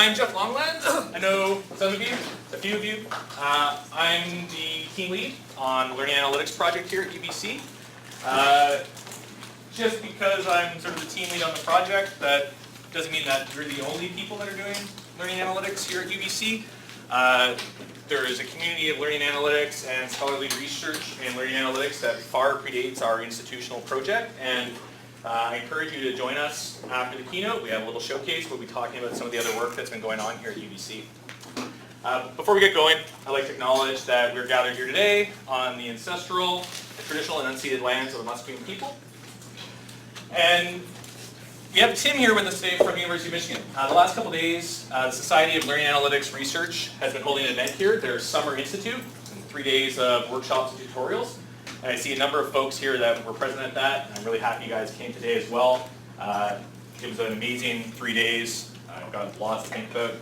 I'm Jeff Longland. I know some of you, a few of you. I'm the team lead on the Learning Analytics project here at UBC. Just because I'm sort of the team lead on the project, that doesn't mean that we're the only people that are doing Learning Analytics here at UBC. There is a community of learning analytics and scholarly research in learning analytics that far predates our institutional project, and I encourage you to join us after the keynote. We have a little showcase. We'll be talking about some of the other work that's been going on here at UBC. Before we get going, I'd like to acknowledge that we're gathered here today on the ancestral, the traditional and unceded lands of the Musqueam people. And we have Tim here with us today from University of Michigan. The last couple days, the Society of Learning Analytics Research has been holding an event here, their Summer Institute, and 3 days of workshops and tutorials. And I see a number of folks here that were present at that, and I'm really happy you guys came today as well. It was an amazing 3 days. I've got lots to think about.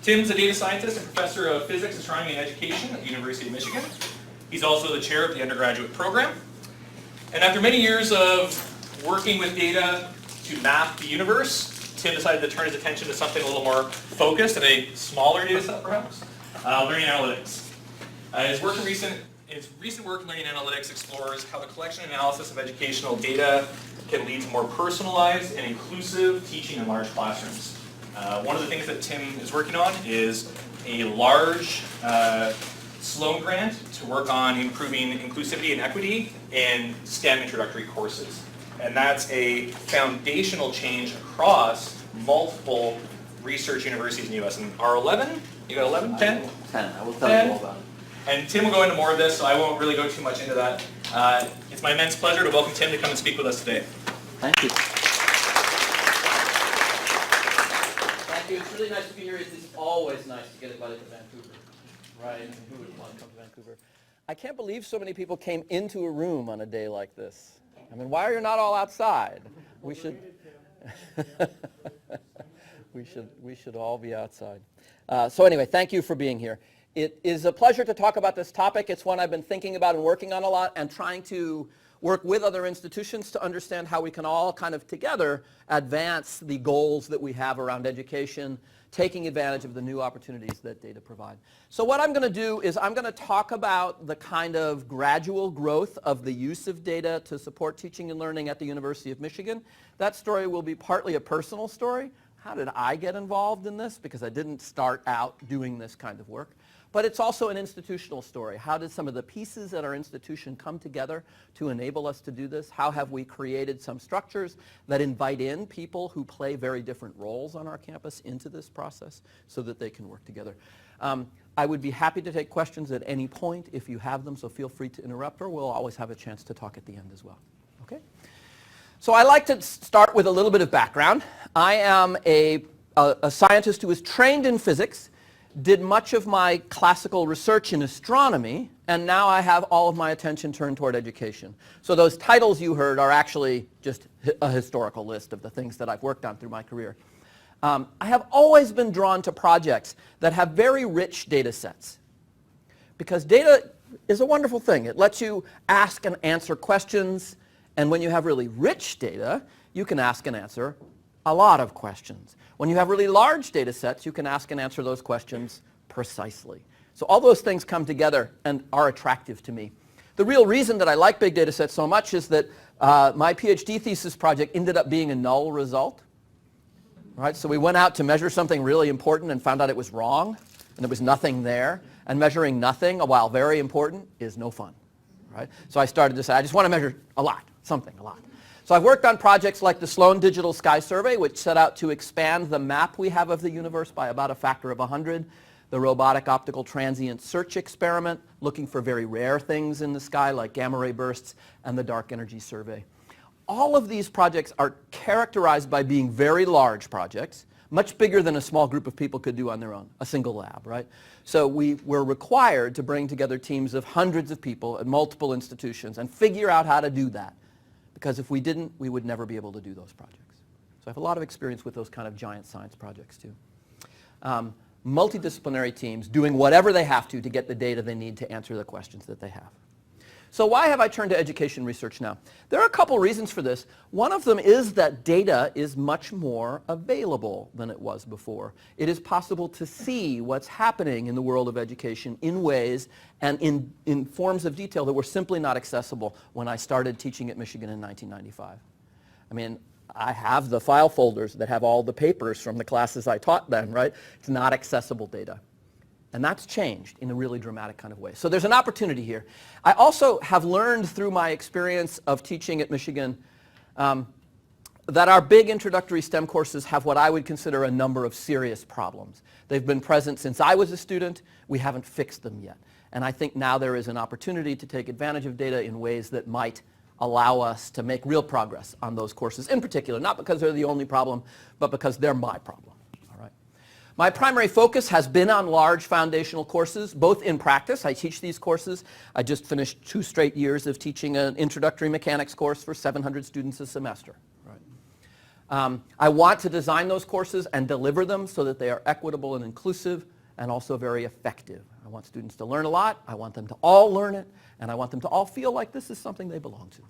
Tim's a data scientist and professor of physics, astronomy, and education at the University of Michigan. He's also the chair of the undergraduate program. And after many years of working with data to map the universe, Tim decided to turn his attention to something a little more focused and a smaller data set, perhaps, learning analytics. His recent work in learning analytics explores how the collection and analysis of educational data can lead to more personalized and inclusive teaching in large classrooms. One of the things that Tim is working on is a large Sloan grant to work on improving inclusivity and equity in STEM introductory courses. And that's a foundational change across multiple research universities in the U.S. And R11? You got 11? 10? 10. I will tell you all about it. And Tim will go into more of this, so I won't really go too much into that. It's my immense pleasure to welcome Tim to come and speak with us today. Thank you. Thank you. It's really nice to be here. It's always nice to get invited to Vancouver, right? And who would want to come to Vancouver? I can't believe so many people came into a room on a day like this. I mean, why are you not all outside? We should. we should all be outside. So anyway, thank you for being here. It is a pleasure to talk about this topic. It's one I've been thinking about and working on a lot and trying to work with other institutions to understand how we can all kind of together advance the goals that we have around education, taking advantage of the new opportunities that data provide. So what I'm going to do is I'm going to talk about the kind of gradual growth of the use of data to support teaching and learning at the University of Michigan. That story will be partly a personal story. How did I get involved in this? Because I didn't start out doing this kind of work. But it's also an institutional story. How did some of the pieces at our institution come together to enable us to do this? How have we created some structures that invite in people who play very different roles on our campus into this process so that they can work together? I would be happy to take questions at any point if you have them, so feel free to interrupt, or we'll always have a chance to talk at the end as well. Okay? So I like to start with a little bit of background. I am a scientist who was trained in physics, did much of my classical research in astronomy, and now I have all of my attention turned toward education. So those titles you heard are actually just a historical list of the things that I've worked on through my career. I have always been drawn to projects that have very rich data sets, because data is a wonderful thing. It lets you ask and answer questions, and when you have really rich data, you can ask and answer a lot of questions. When you have really large data sets, you can ask and answer those questions precisely. So all those things come together and are attractive to me. The real reason that I like big data sets so much is that my PhD thesis project ended up being a null result. Right? So we went out to measure something really important and found out it was wrong, and there was nothing there. And measuring nothing, while very important, is no fun. Right? So I started to say, I just want to measure a lot, something, a lot. So I've worked on projects like the Sloan Digital Sky Survey, which set out to expand the map we have of the universe by about a factor of 100. The Robotic Optical Transient Search Experiment, looking for very rare things in the sky like gamma ray bursts, and the Dark Energy Survey. All of these projects are characterized by being very large projects, much bigger than a small group of people could do on their own, a single lab, right? So we were required to bring together teams of hundreds of people at multiple institutions and figure out how to do that. Because if we didn't, we would never be able to do those projects. So I have a lot of experience with those kind of giant science projects too. Multidisciplinary teams doing whatever they have to get the data they need to answer the questions that they have. So why have I turned to education research now? There are a couple reasons for this. One of them is that data is much more available than it was before. It is possible to see what's happening in the world of education in ways and in forms of detail that were simply not accessible when I started teaching at Michigan in 1995. I mean, I have the file folders that have all the papers from the classes I taught then, right? It's not accessible data. And that's changed in a really dramatic kind of way. So there's an opportunity here. I also have learned through my experience of teaching at Michigan that our big introductory STEM courses have what I would consider a number of serious problems. They've been present since I was a student. We haven't fixed them yet. And I think now there is an opportunity to take advantage of data in ways that might allow us to make real progress on those courses in particular, not because they're the only problem, but because they're my problem. My primary focus has been on large foundational courses, both in practice. I teach these courses. I just finished 2 straight years of teaching an introductory mechanics course for 700 students a semester. Right. I want to design those courses and deliver them so that they are equitable and inclusive and also very effective. I want students to learn a lot. I want them to all learn it. And I want them to all feel like this is something they belong to.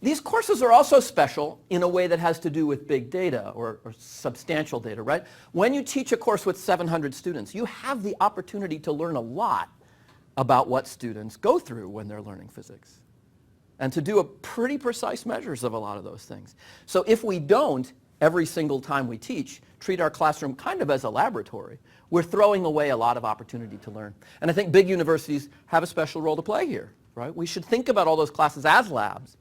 These courses are also special in a way that has to do with big data or substantial data, right? When you teach a course with 700 students, you have the opportunity to learn a lot about what students go through when they're learning physics and to do a pretty precise measures of a lot of those things. So if we don't, every single time we teach, treat our classroom kind of as a laboratory, we're throwing away a lot of opportunity to learn. And I think big universities have a special role to play here, right? We should think about all those classes as labs.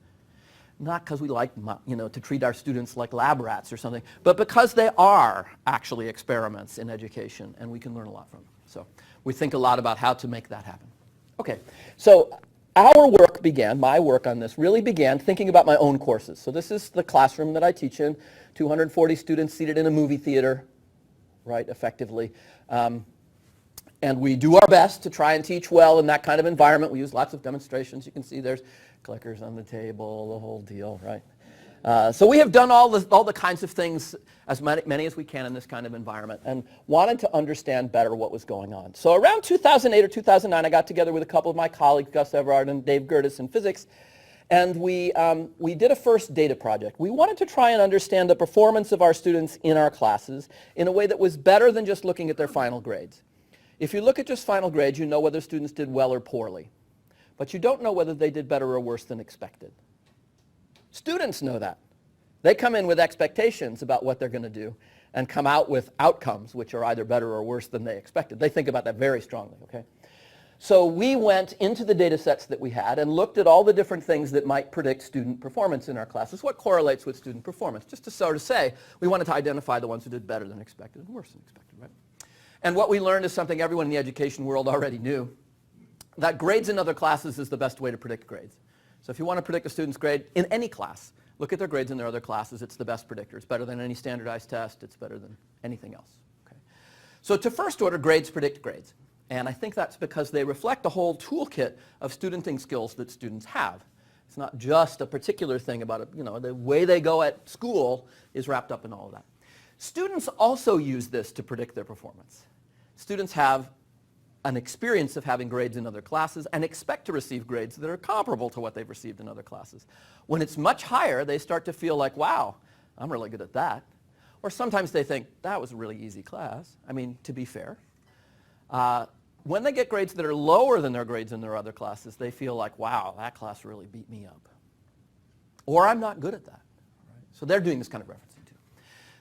Not because we like, to treat our students like lab rats or something, but because they are actually experiments in education, and we can learn a lot from them. So we think a lot about how to make that happen. Okay, so our work began, my work on this really began thinking about my own courses. So this is the classroom that I teach in, 240 students seated in a movie theater, right, effectively. And we do our best to try and teach well in that kind of environment. We use lots of demonstrations. You can see there's clickers on the table, the whole deal, right? So we have done all the kinds of things, as many as we can in this kind of environment, and wanted to understand better what was going on. So around 2008 or 2009, I got together with a couple of my colleagues, Gus Everard and Dave Gertis in physics, and we did a first data project. We wanted to try and understand the performance of our students in our classes in a way that was better than just looking at their final grades. If you look at just final grades, you know whether students did well or poorly. But you don't know whether they did better or worse than expected. Students know that. They come in with expectations about what they're going to do and come out with outcomes which are either better or worse than they expected. They think about that very strongly, okay? So we went into the data sets that we had and looked at all the different things that might predict student performance in our classes. What correlates with student performance? Just to sort of say, we wanted to identify the ones who did better than expected and worse than expected, right? And what we learned is something everyone in the education world already knew, that grades in other classes is the best way to predict grades. So if you want to predict a student's grade in any class, look at their grades in their other classes. It's the best predictor. It's better than any standardized test. It's better than anything else. Okay? So to first order, grades predict grades. And I think that's because they reflect the whole toolkit of studenting skills that students have. It's not just a particular thing about it. The way they go at school is wrapped up in all of that. Students also use this to predict their performance. Students have an experience of having grades in other classes and expect to receive grades that are comparable to what they've received in other classes. When it's much higher, they start to feel like, wow, I'm really good at that. Or sometimes they think, that was a really easy class. I mean, to be fair. When they get grades that are lower than their grades in their other classes, they feel like, wow, that class really beat me up. Or I'm not good at that. Right? So they're doing this kind of referencing too.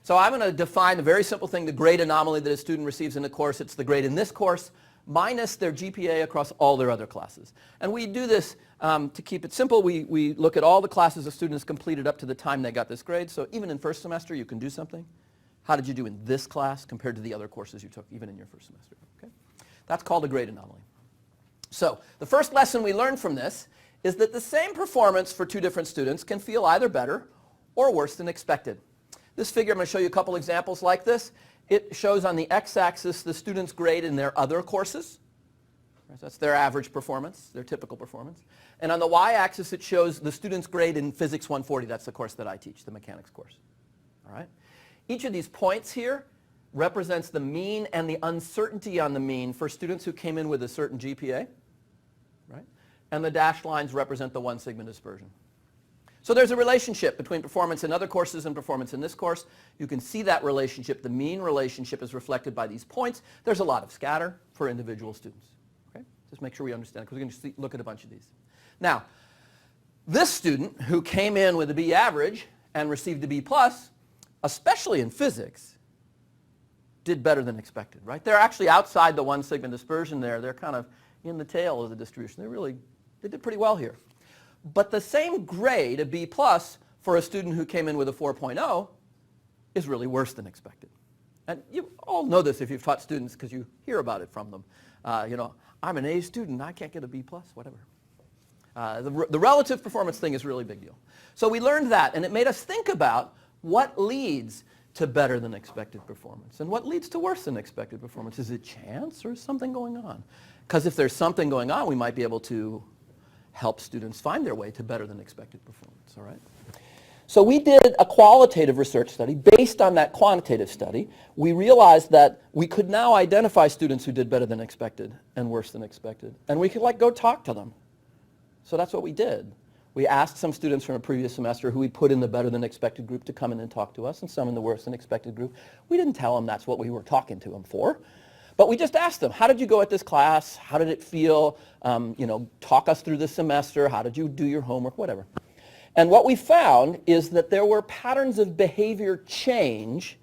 So I'm going to define a very simple thing, the grade anomaly that a student receives in a course. It's the grade in this course minus their GPA across all their other classes. And we do this to keep it simple. We look at all the classes a student has completed up to the time they got this grade. So even in first semester, you can do something. How did you do in this class compared to the other courses you took, even in your first semester? Okay? That's called a grade anomaly. So the first lesson we learned from this is that the same performance for two different students can feel either better or worse than expected. This figure, I'm going to show you a couple examples like this. It shows on the x-axis the student's grade in their other courses. So that's their average performance, their typical performance. And on the y-axis, it shows the student's grade in Physics 140. That's the course that I teach, the mechanics course. All right? Each of these points here represents the mean and the uncertainty on the mean for students who came in with a certain GPA. Right? and the dashed lines represent the 1 sigma dispersion. So there's a relationship between performance in other courses and performance in this course. You can see that relationship. The mean relationship is reflected by these points. There's a lot of scatter for individual students. Okay? Just make sure we understand, because we're going to look at a bunch of these. Now, this student who came in with a B average and received a B plus, especially in physics, did better than expected, right? They're actually outside the 1 sigma dispersion there. They're kind of in the tail of the distribution. They did pretty well here. But the same grade, a B plus, for a student who came in with a 4.0 is really worse than expected. And you all know this if you've taught students, because you hear about it from them. I'm an A student, I can't get a B plus, whatever. The relative performance thing is a really big deal. So we learned that, and it made us think about what leads to better than expected performance and what leads to worse than expected performance. Is it chance or is something going on? Because if there's something going on, we might be able to help students find their way to better than expected performance, all right? So we did a qualitative research study. Based on that quantitative study, we realized that we could now identify students who did better than expected and worse than expected. And we could go talk to them. So that's what we did. We asked some students from a previous semester who we put in the better than expected group to come in and talk to us, and some in the worse than expected group. We didn't tell them that's what we were talking to them for. But we just asked them, how did you go at this class? How did it feel? Talk us through the semester. How did you do your homework? Whatever. And what we found is that there were patterns of behavior change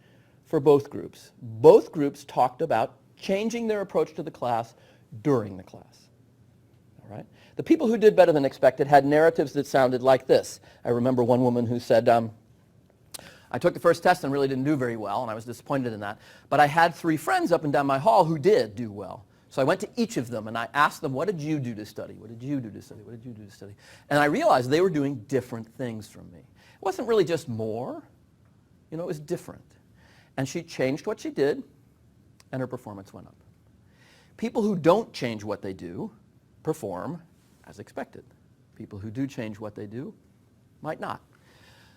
for both groups. Both groups talked about changing their approach to the class during the class. All right? The people who did better than expected had narratives that sounded like this. I remember one woman who said, I took the first test and really didn't do very well, and I was disappointed in that. But I had 3 friends up and down my hall who did do well. So I went to each of them and I asked them, what did you do to study? What did you do to study? What did you do to study? And I realized they were doing different things from me. It wasn't really just more. It was different. And she changed what she did, and her performance went up. People who don't change what they do perform as expected. People who do change what they do might not.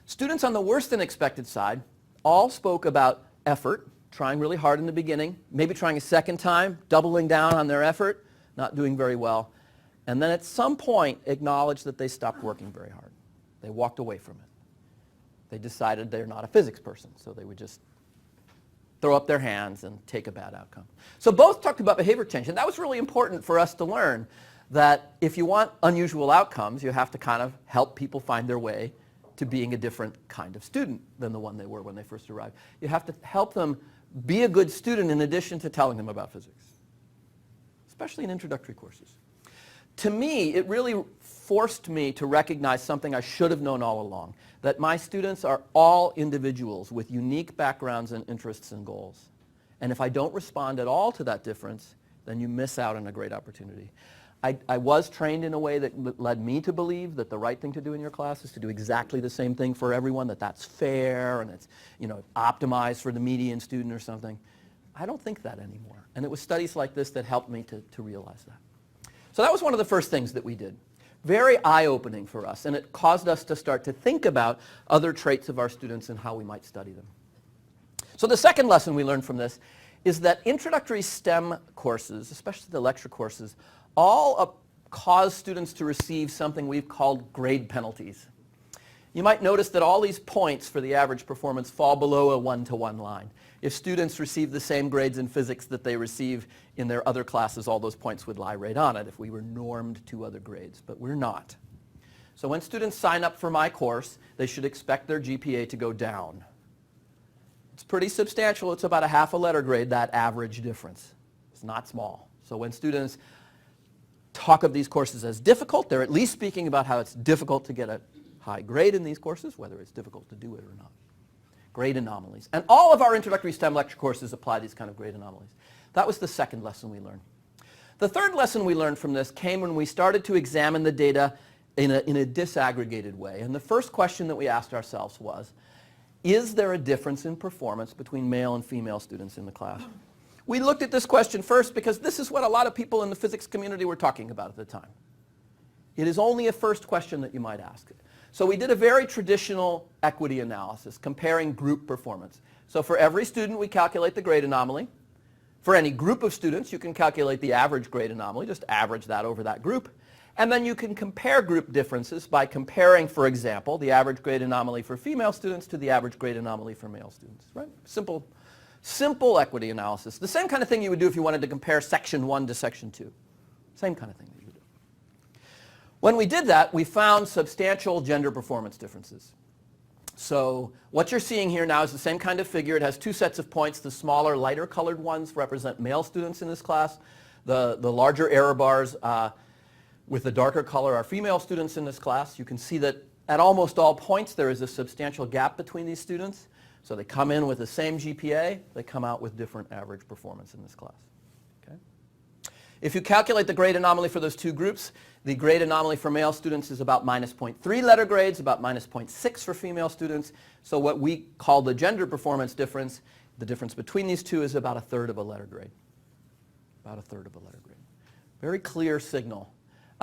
Students on the worse than expected side all spoke about effort, trying really hard in the beginning, maybe trying a second time, doubling down on their effort, not doing very well, and then at some point acknowledged that they stopped working very hard. They walked away from it. They decided they're not a physics person, so they would just throw up their hands and take a bad outcome. So both talked about behavior change, and that was really important for us to learn, that if you want unusual outcomes, you have to kind of help people find their way to being a different kind of student than the one they were when they first arrived. You have to help them be a good student in addition to telling them about physics, especially in introductory courses. To me, it really forced me to recognize something I should have known all along, that my students are all individuals with unique backgrounds and interests and goals. And if I don't respond at all to that difference, then you miss out on a great opportunity. I was trained in a way that led me to believe that the right thing to do in your class is to do exactly the same thing for everyone, that that's fair and it's optimized for the median student or something. I don't think that anymore. And it was studies like this that helped me to realize that. So that was one of the first things that we did. Very eye-opening for us, and it caused us to start to think about other traits of our students and how we might study them. So the second lesson we learned from this is that introductory STEM courses, especially the lecture courses, all cause students to receive something we've called grade penalties. You might notice that all these points for the average performance fall below a 1-to-1 line. If students receive the same grades in physics that they receive in their other classes, all those points would lie right on it if we were normed to other grades, but we're not. So when students sign up for my course, they should expect their GPA to go down. It's pretty substantial. It's about a half a letter grade, that average difference. It's not small. So when students talk of these courses as difficult, they're at least speaking about how it's difficult to get a high grade in these courses, whether it's difficult to do it or not. Grade anomalies. And all of our introductory STEM lecture courses apply these kind of grade anomalies. That was the second lesson we learned. The third lesson we learned from this came when we started to examine the data in a disaggregated way. And the first question that we asked ourselves was, is there a difference in performance between male and female students in the class? We looked at this question first because this is what a lot of people in the physics community were talking about at the time. It is only a first question that you might ask. So we did a very traditional equity analysis comparing group performance. So for every student we calculate the grade anomaly. For any group of students you can calculate the average grade anomaly, just average that over that group. And then you can compare group differences by comparing, for example, the average grade anomaly for female students to the average grade anomaly for male students, right? Simple equity analysis. The same kind of thing you would do if you wanted to compare section 1 to section 2. Same kind of thing that you would do. When we did that, we found substantial gender performance differences. So what you're seeing here now is the same kind of figure. It has two sets of points. The smaller, lighter colored ones represent male students in this class. The larger error bars with the darker color are female students in this class. You can see that at almost all points there is a substantial gap between these students. So they come in with the same GPA. They come out with different average performance in this class. Okay? If you calculate the grade anomaly for those two groups, the grade anomaly for male students is about minus 0.3 letter grades, about minus 0.6 for female students. So what we call the gender performance difference, the difference between these two is about 1/3 of a letter grade. About 1/3 of a letter grade. Very clear signal.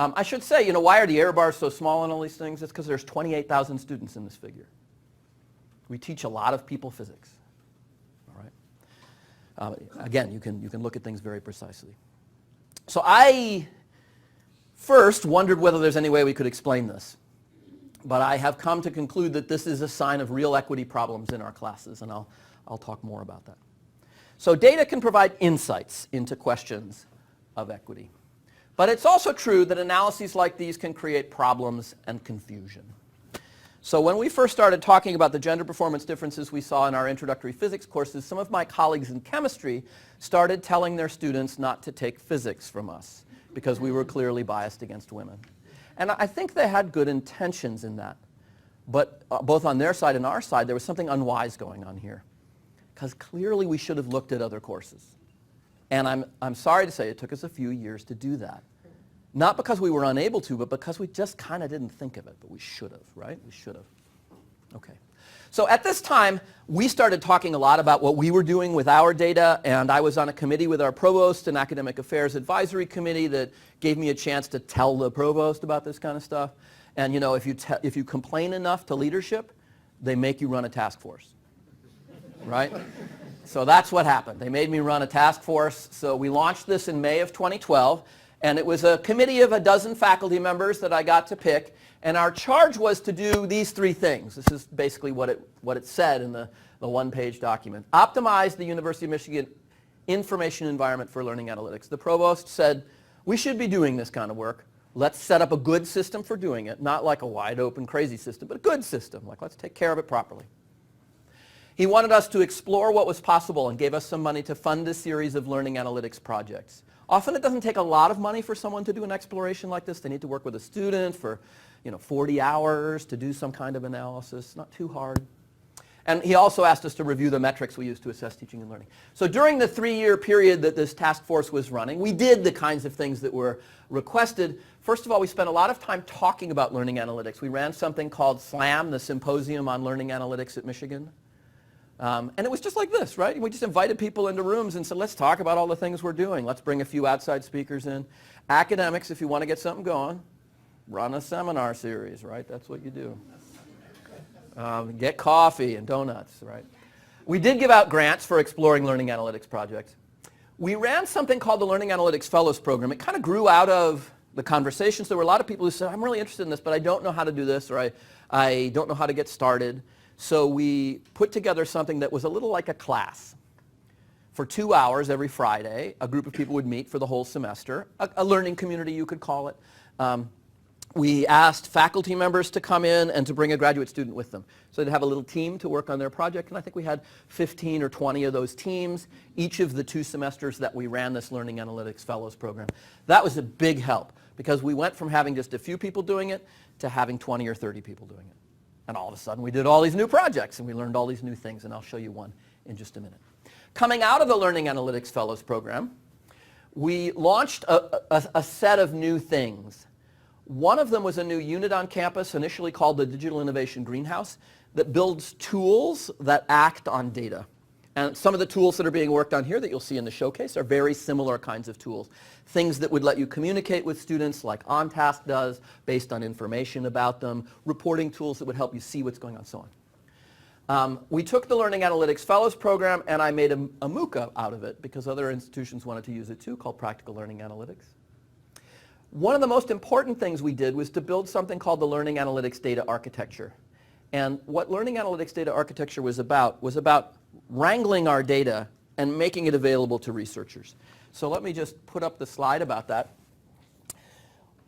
I should say, why are the error bars so small on all these things? It's because there's 28,000 students in this figure. We teach a lot of people physics. All right. Again, you can look at things very precisely. So I first wondered whether there's any way we could explain this. But I have come to conclude that this is a sign of real equity problems in our classes, and I'll talk more about that. So data can provide insights into questions of equity. But it's also true that analyses like these can create problems and confusion. So when we first started talking about the gender performance differences we saw in our introductory physics courses, some of my colleagues in chemistry started telling their students not to take physics from us because we were clearly biased against women. And I think they had good intentions in that. But both on their side and our side, there was something unwise going on here. Because clearly we should have looked at other courses. And I'm sorry to say it took us a few years to do that. Not because we were unable to, but because we just kind of didn't think of it. But we should have, right? We should have. Okay. So at this time, we started talking a lot about what we were doing with our data, and I was on a committee with our provost and academic affairs advisory committee that gave me a chance to tell the provost about this kind of stuff. And if you complain enough to leadership, they make you run a task force, right? So that's what happened. They made me run a task force. So we launched this in May of 2012, and it was a committee of a dozen faculty members that I got to pick. And our charge was to do these three things. This is basically what it said in the one-page document. Optimize the University of Michigan information environment for learning analytics. The provost said, we should be doing this kind of work. Let's set up a good system for doing it. Not like a wide open crazy system, but a good system. Like, let's take care of it properly. He wanted us to explore what was possible and gave us some money to fund a series of learning analytics projects. Often it doesn't take a lot of money for someone to do an exploration like this. They need to work with a student for 40 hours to do some kind of analysis. Not too hard. And he also asked us to review the metrics we use to assess teaching and learning. So during the 3-year period that this task force was running, we did the kinds of things that were requested. First of all, we spent a lot of time talking about learning analytics. We ran something called SLAM, the Symposium on Learning Analytics at Michigan. And it was just like this, right? We just invited people into rooms and said, let's talk about all the things we're doing. Let's bring a few outside speakers in. Academics, if you want to get something going, run a seminar series, right? That's what you do. Get coffee and donuts, right? We did give out grants for exploring learning analytics projects. We ran something called the Learning Analytics Fellows Program. It kind of grew out of the conversations. There were a lot of people who said, I'm really interested in this, but I don't know how to do this, or I don't know how to get started. So we put together something that was a little like a class. For 2 hours every Friday, a group of people would meet for the whole semester, a learning community you could call it. We asked faculty members to come in and to bring a graduate student with them. So they'd have a little team to work on their project, and I think we had 15 or 20 of those teams each of the 2 semesters that we ran this Learning Analytics Fellows program. That was a big help because we went from having just a few people doing it to having 20 or 30 people doing it. And all of a sudden we did all these new projects and we learned all these new things, and I'll show you one in just a minute. Coming out of the Learning Analytics Fellows program, we launched a set of new things. One of them was a new unit on campus, initially called the Digital Innovation Greenhouse, that builds tools that act on data. And some of the tools that are being worked on here that you'll see in the showcase are very similar kinds of tools. Things that would let you communicate with students like OnTask does, based on information about them, reporting tools that would help you see what's going on, so on. We took the Learning Analytics Fellows program and I made a MOOC out of it because other institutions wanted to use it too, called Practical Learning Analytics. One of the most important things we did was to build something called the Learning Analytics Data Architecture. And what Learning Analytics Data Architecture was about wrangling our data and making it available to researchers. So let me just put up the slide about that.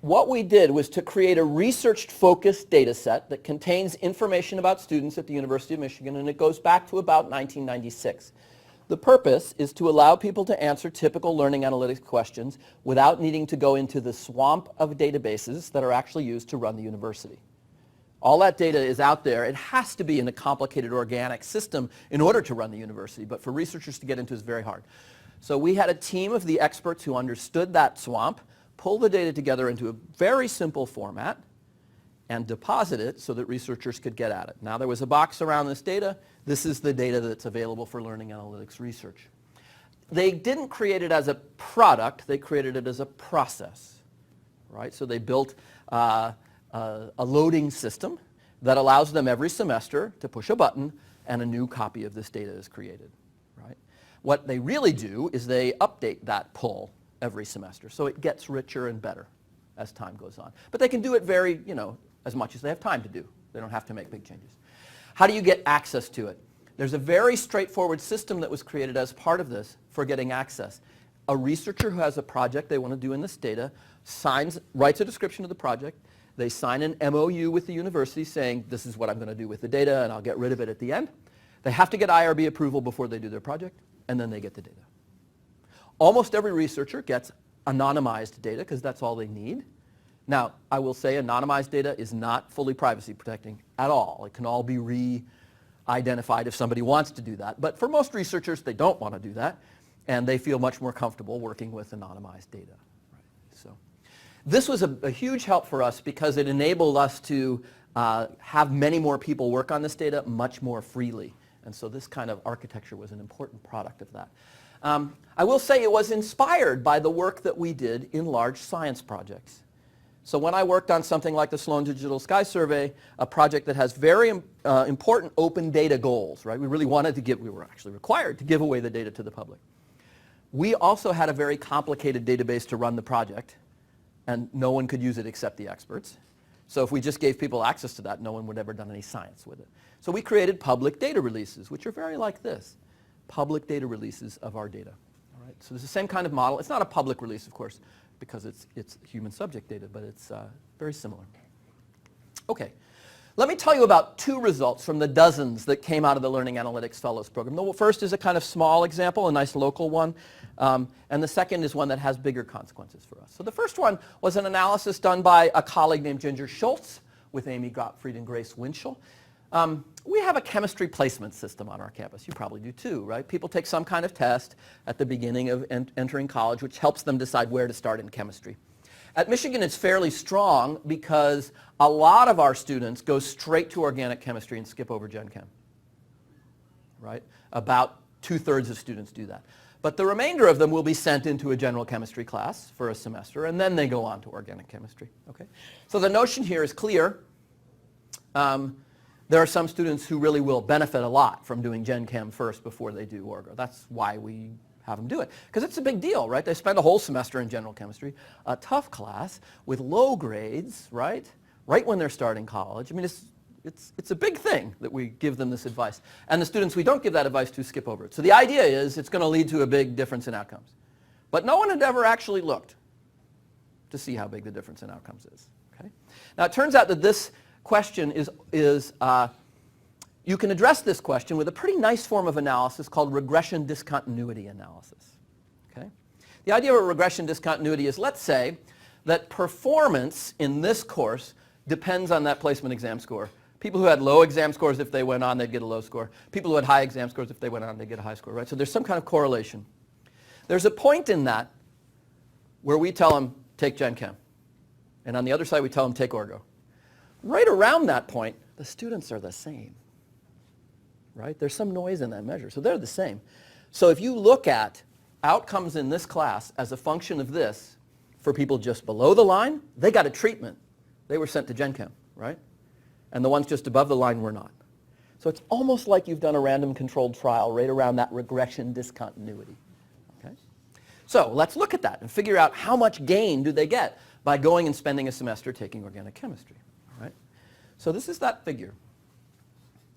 What we did was to create a research-focused data set that contains information about students at the University of Michigan, and it goes back to about 1996. The purpose is to allow people to answer typical learning analytics questions without needing to go into the swamp of databases that are actually used to run the university. All that data is out there. It has to be in a complicated organic system in order to run the university, but for researchers to get into is very hard. So we had a team of the experts who understood that swamp, pull the data together into a very simple format, and deposit it so that researchers could get at it. Now there was a box around this data. This is the data that's available for learning analytics research. They didn't create it as a product. They created it as a process, right? So they built a loading system that allows them every semester to push a button and a new copy of this data is created, right? What they really do is they update that pull every semester, so it gets richer and better as time goes on. But they can do it very, as much as they have time to do. They don't have to make big changes. How do you get access to it? There's a very straightforward system that was created as part of this for getting access. A researcher who has a project they want to do in this data writes a description of the project. They sign an MOU with the university saying, this is what I'm going to do with the data, and I'll get rid of it at the end. They have to get IRB approval before they do their project, and then they get the data. Almost every researcher gets anonymized data because that's all they need. Now, I will say anonymized data is not fully privacy protecting at all. It can all be re-identified if somebody wants to do that. But for most researchers, they don't want to do that, and they feel much more comfortable working with anonymized data. Right. So this was a huge help for us because it enabled us to have many more people work on this data much more freely. And so this kind of architecture was an important product of that. I will say it was inspired by the work that we did in large science projects. So when I worked on something like the Sloan Digital Sky Survey, a project that has very important open data goals, right? We really wanted to we were actually required to give away the data to the public. We also had a very complicated database to run the project, and no one could use it except the experts. So if we just gave people access to that, no one would ever done any science with it. So we created public data releases, which are very like this. Public data releases of our data. All right? So it's the same kind of model. It's not a public release, of course, because it's human subject data, but it's very similar. Okay. Let me tell you about two results from the dozens that came out of the Learning Analytics Fellows Program. The first is a kind of small example, a nice local one, and the second is one that has bigger consequences for us. So the first one was an analysis done by a colleague named Ginger Schultz with Amy Gottfried and Grace Winchell. We have a chemistry placement system on our campus. You probably do too, right? People take some kind of test at the beginning of entering college, which helps them decide where to start in chemistry. At Michigan, it's fairly strong because a lot of our students go straight to organic chemistry and skip over Gen Chem, right? About 2/3 of students do that. But the remainder of them will be sent into a general chemistry class for a semester, and then they go on to organic chemistry, okay? So the notion here is clear. There are some students who really will benefit a lot from doing Gen Chem first before they do Orgo. That's why we have them do it. Because it's a big deal, right? They spend a whole semester in general chemistry, a tough class with low grades, right? Right when they're starting college. I mean, it's a big thing that we give them this advice. And the students we don't give that advice to skip over it. So the idea is it's going to lead to a big difference in outcomes. But no one had ever actually looked to see how big the difference in outcomes is. Okay? Now, it turns out that this question you can address this question with a pretty nice form of analysis called regression discontinuity analysis. Okay? The idea of a regression discontinuity is, let's say that performance in this course depends on that placement exam score. People who had low exam scores, if they went on, they'd get a low score. People who had high exam scores, if they went on, they'd get a high score, right? So there's some kind of correlation. There's a point in that where we tell them, take Gen Chem. And on the other side, we tell them, take Orgo. Right around that point, the students are the same, right? There's some noise in that measure, so they're the same. So if you look at outcomes in this class as a function of this, for people just below the line, they got a treatment. They were sent to Gen Chem, right? And the ones just above the line were not. So it's almost like you've done a random controlled trial right around that regression discontinuity. Okay? So let's look at that and figure out how much gain do they get by going and spending a semester taking organic chemistry. All right? So this is that figure.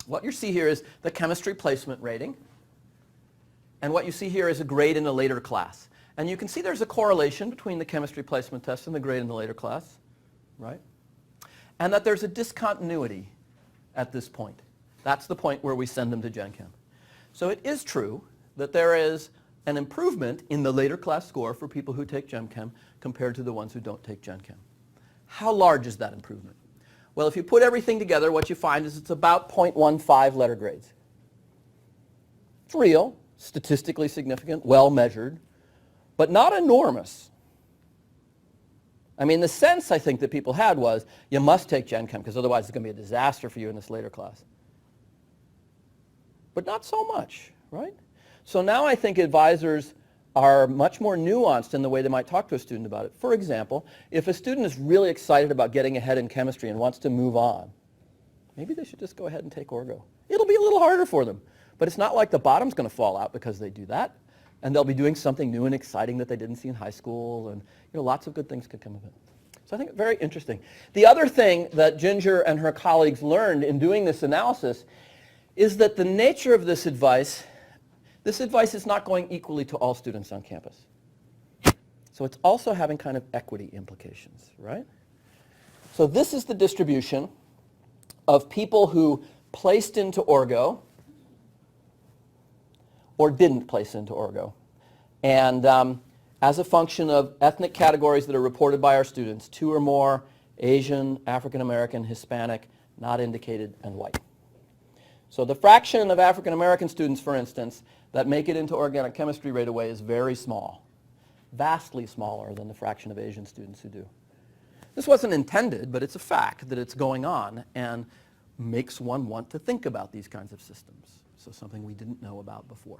What you see here is the chemistry placement rating. And what you see here is a grade in a later class. And you can see there's a correlation between the chemistry placement test and the grade in the later class, right? And that there's a discontinuity at this point. That's the point where we send them to Gen Chem. So it is true that there is an improvement in the later class score for people who take Gen Chem compared to the ones who don't take Gen Chem. How large is that improvement? Well, if you put everything together, what you find is it's about 0.15 letter grades. It's real, statistically significant, well measured, but not enormous. I mean, the sense I think that people had was, you must take Gen Chem because otherwise it's going to be a disaster for you in this later class. But not so much, right? So now I think advisors are much more nuanced in the way they might talk to a student about it. For example, if a student is really excited about getting ahead in chemistry and wants to move on, maybe they should just go ahead and take Orgo. It'll be a little harder for them, but it's not like the bottom's going to fall out because they do that. And they'll be doing something new and exciting that they didn't see in high school, and lots of good things could come of it. So I think it's very interesting. The other thing that Ginger and her colleagues learned in doing this analysis is that the nature of this advice is not going equally to all students on campus. So it's also having kind of equity implications, right? So this is the distribution of people who placed into Orgo or didn't place into Orgo. And as a function of ethnic categories that are reported by our students, 2 or more, Asian, African American, Hispanic, not indicated, and white. So the fraction of African American students, for instance, that make it into organic chemistry right away is very small, vastly smaller than the fraction of Asian students who do. This wasn't intended, but it's a fact that it's going on and makes one want to think about these kinds of systems. So something we didn't know about before.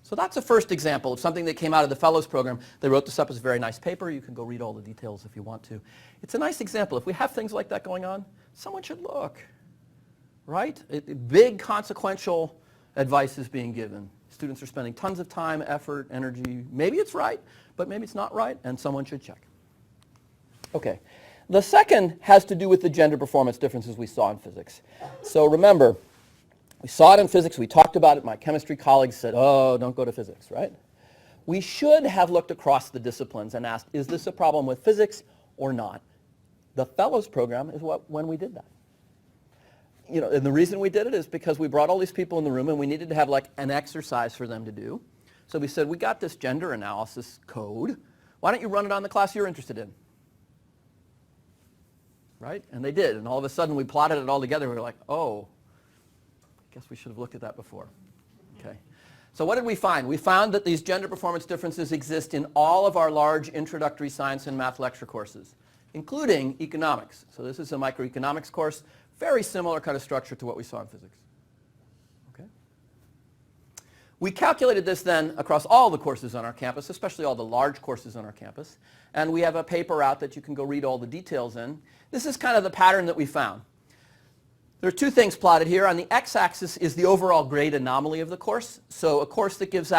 So that's a first example of something that came out of the Fellows Program. They wrote this up as a very nice paper. You can go read all the details if you want to. It's a nice example. If we have things like that going on, someone should look, right? Big consequential advice is being given. Students are spending tons of time, effort, energy. Maybe it's right, but maybe it's not right, and someone should check. Okay. The second has to do with the gender performance differences we saw in physics. So remember, we saw it in physics. We talked about it. My chemistry colleagues said, oh, don't go to physics, right? We should have looked across the disciplines and asked, is this a problem with physics or not? The Fellows Program is when we did that. And the reason we did it is because we brought all these people in the room and we needed to have like an exercise for them to do. So we said, we got this gender analysis code. Why don't you run it on the class you're interested in? Right? And they did. And all of a sudden we plotted it all together. We were like, oh, I guess we should have looked at that before. Okay. So what did we find? We found that these gender performance differences exist in all of our large introductory science and math lecture courses, including economics. So this is a microeconomics course, very similar kind of structure to what we saw in physics. Okay. We calculated this then across all the courses on our campus, especially all the large courses on our campus. And we have a paper out that you can go read all the details in. This is kind of the pattern that we found. There are 2 things plotted here. On the x-axis is the overall grade anomaly of the course. So a course that gives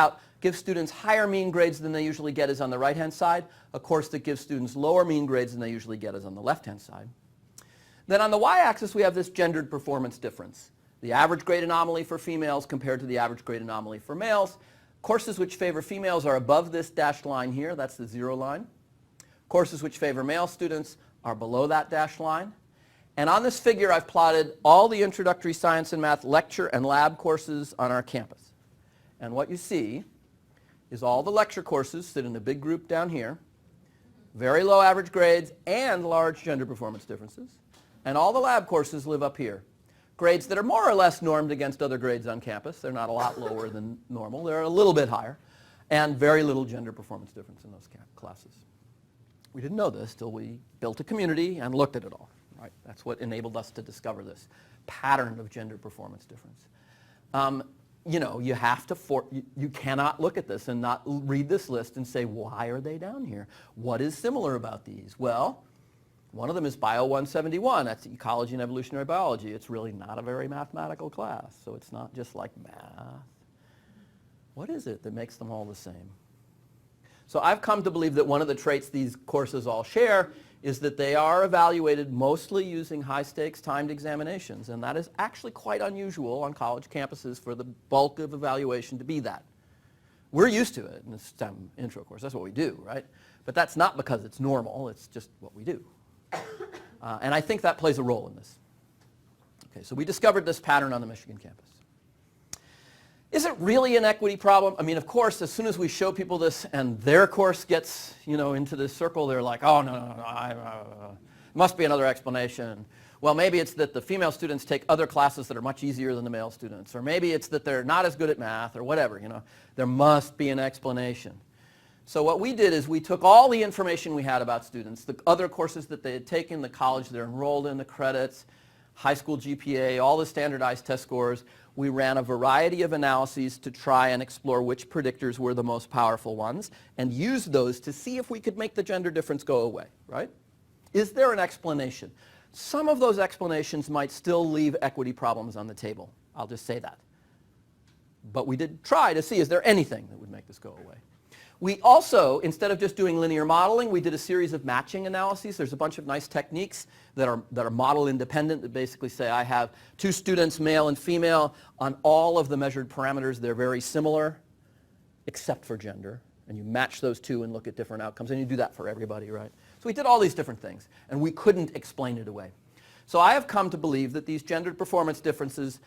students higher mean grades than they usually get is on the right-hand side. A course that gives students lower mean grades than they usually get is on the left-hand side. Then on the y-axis we have this gendered performance difference. The average grade anomaly for females compared to the average grade anomaly for males. Courses which favor females are above this dashed line here. That's the 0 line. Courses which favor male students are below that dashed line. And on this figure, I've plotted all the introductory science and math lecture and lab courses on our campus. And what you see is all the lecture courses sit in a big group down here, very low average grades and large gender performance differences. And all the lab courses live up here. Grades that are more or less normed against other grades on campus. They're not a lot lower than normal. They're a little bit higher. And very little gender performance difference in those classes. We didn't know this till we built a community and looked at it all. Right? That's what enabled us to discover this pattern of gender performance difference. You have to, you cannot look at this and not read this list and say, why are they down here? What is similar about these? Well, one of them is Bio 171. That's ecology and evolutionary biology. It's really not a very mathematical class, so it's not just like math. What is it that makes them all the same? So I've come to believe that one of the traits these courses all share is that they are evaluated mostly using high-stakes timed examinations, and that is actually quite unusual on college campuses for the bulk of evaluation to be that. We're used to it in the STEM intro course. That's what we do, right? But that's not because it's normal. It's just what we do. And I think that plays a role in this. Okay, so we discovered this pattern on the Michigan campus. Is it really an equity problem? I mean, of course, as soon as we show people this and their course gets, into this circle, they're like, oh, no, must be another explanation. Well, maybe it's that the female students take other classes that are much easier than the male students, or maybe it's that they're not as good at math, or whatever, There must be an explanation. So what we did is we took all the information we had about students, the other courses that they had taken, the college they're enrolled in, the credits, high school GPA, all the standardized test scores. We ran a variety of analyses to try and explore which predictors were the most powerful ones and used those to see if we could make the gender difference go away, right? Is there an explanation? Some of those explanations might still leave equity problems on the table. I'll just say that. But we did try to see, is there anything that would make this go away? We also, instead of just doing linear modeling, we did a series of matching analyses. There's a bunch of nice techniques that are model independent that basically say I have two students, male and female, on all of the measured parameters. They're very similar, except for gender. And you match those two and look at different outcomes. And you do that for everybody, right? So we did all these different things, and we couldn't explain it away. So I have come to believe that these gendered performance differences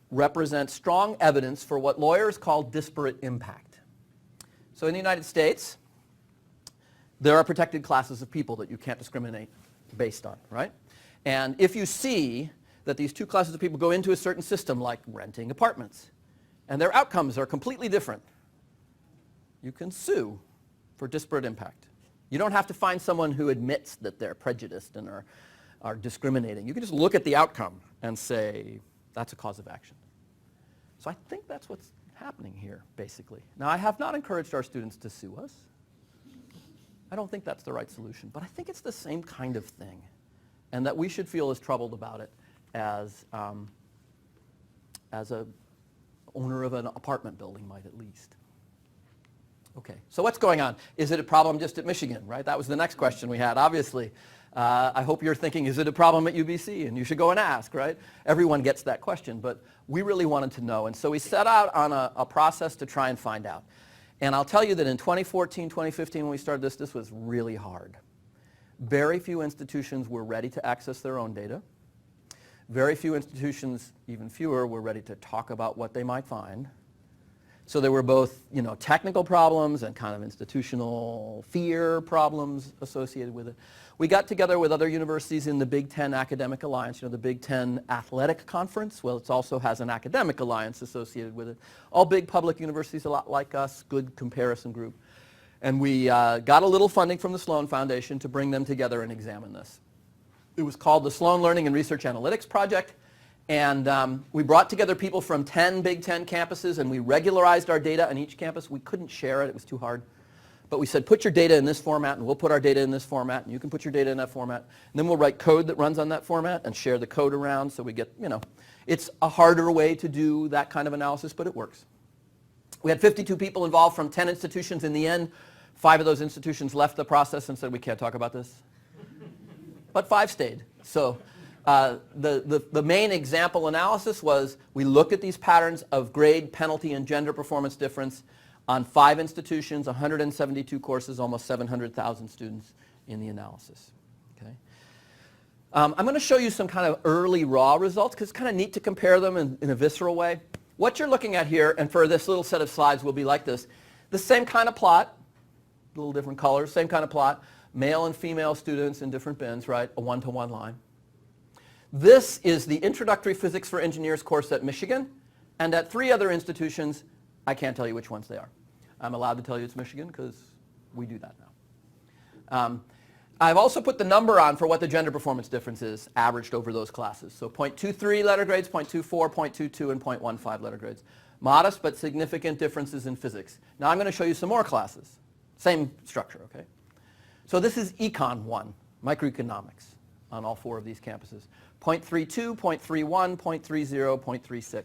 represent strong evidence for what lawyers call disparate impact. So in the United States, there are protected classes of people that you can't discriminate based on, right? And if you see that these two classes of people go into a certain system, like renting apartments, and their outcomes are completely different, you can sue for disparate impact. You don't have to find someone who admits that they're prejudiced and are discriminating. You can just look at the outcome and say, that's a cause of action. So I think that's what's happening here, basically. Now, I have not encouraged our students to sue us. I don't think that's the right solution, but I think it's the same kind of thing, and that we should feel as troubled about it as a owner of an apartment building might at least. Okay, so what's going on? Is it a problem just at Michigan, right? That was the next question we had, obviously. I hope you're thinking, is it a problem at UBC? And you should go and ask, right? Everyone gets that question, but we really wanted to know. And so we set out on a process to try and find out. And I'll tell you that in 2014, 2015, when we started this was really hard. Very few institutions were ready to access their own data. Very few institutions, even fewer, were ready to talk about what they might find. So there were both, technical problems and kind of institutional fear problems associated with it. We got together with other universities in the Big Ten Academic Alliance, the Big Ten Athletic Conference. Well, it also has an academic alliance associated with it. All big public universities, a lot like us, good comparison group. And we got a little funding from the Sloan Foundation to bring them together and examine this. It was called the Sloan Learning and Research Analytics Project. And we brought together people from 10 Big Ten campuses, and we regularized our data on each campus. We couldn't share it. It was too hard. But we said, put your data in this format, and we'll put our data in this format, and you can put your data in that format. And then we'll write code that runs on that format and share the code around so we get, it's a harder way to do that kind of analysis, but it works. We had 52 people involved from 10 institutions. In the end, 5 of those institutions left the process and said, we can't talk about this. But 5 stayed. So the main example analysis was we looked at these patterns of grade, penalty, and gender performance difference on 5 institutions, 172 courses, almost 700,000 students in the analysis. Okay. I'm going to show you some kind of early raw results because it's kind of neat to compare them in a visceral way. What you're looking at here, and for this little set of slides will be like this, the same kind of plot, a little different colors, same kind of plot, male and female students in different bins, right, a one-to-one line. This is the Introductory Physics for Engineers course at Michigan, and at 3 other institutions. I can't tell you which ones they are. I'm allowed to tell you it's Michigan because we do that now. I've also put the number on for what the gender performance difference is averaged over those classes. So 0.23 letter grades, 0.24, 0.22, and 0.15 letter grades. Modest but significant differences in physics. Now I'm going to show you some more classes. Same structure, okay? So this is Econ 1, microeconomics, on all 4 of these campuses. 0.32, 0.31, 0.30, 0.36.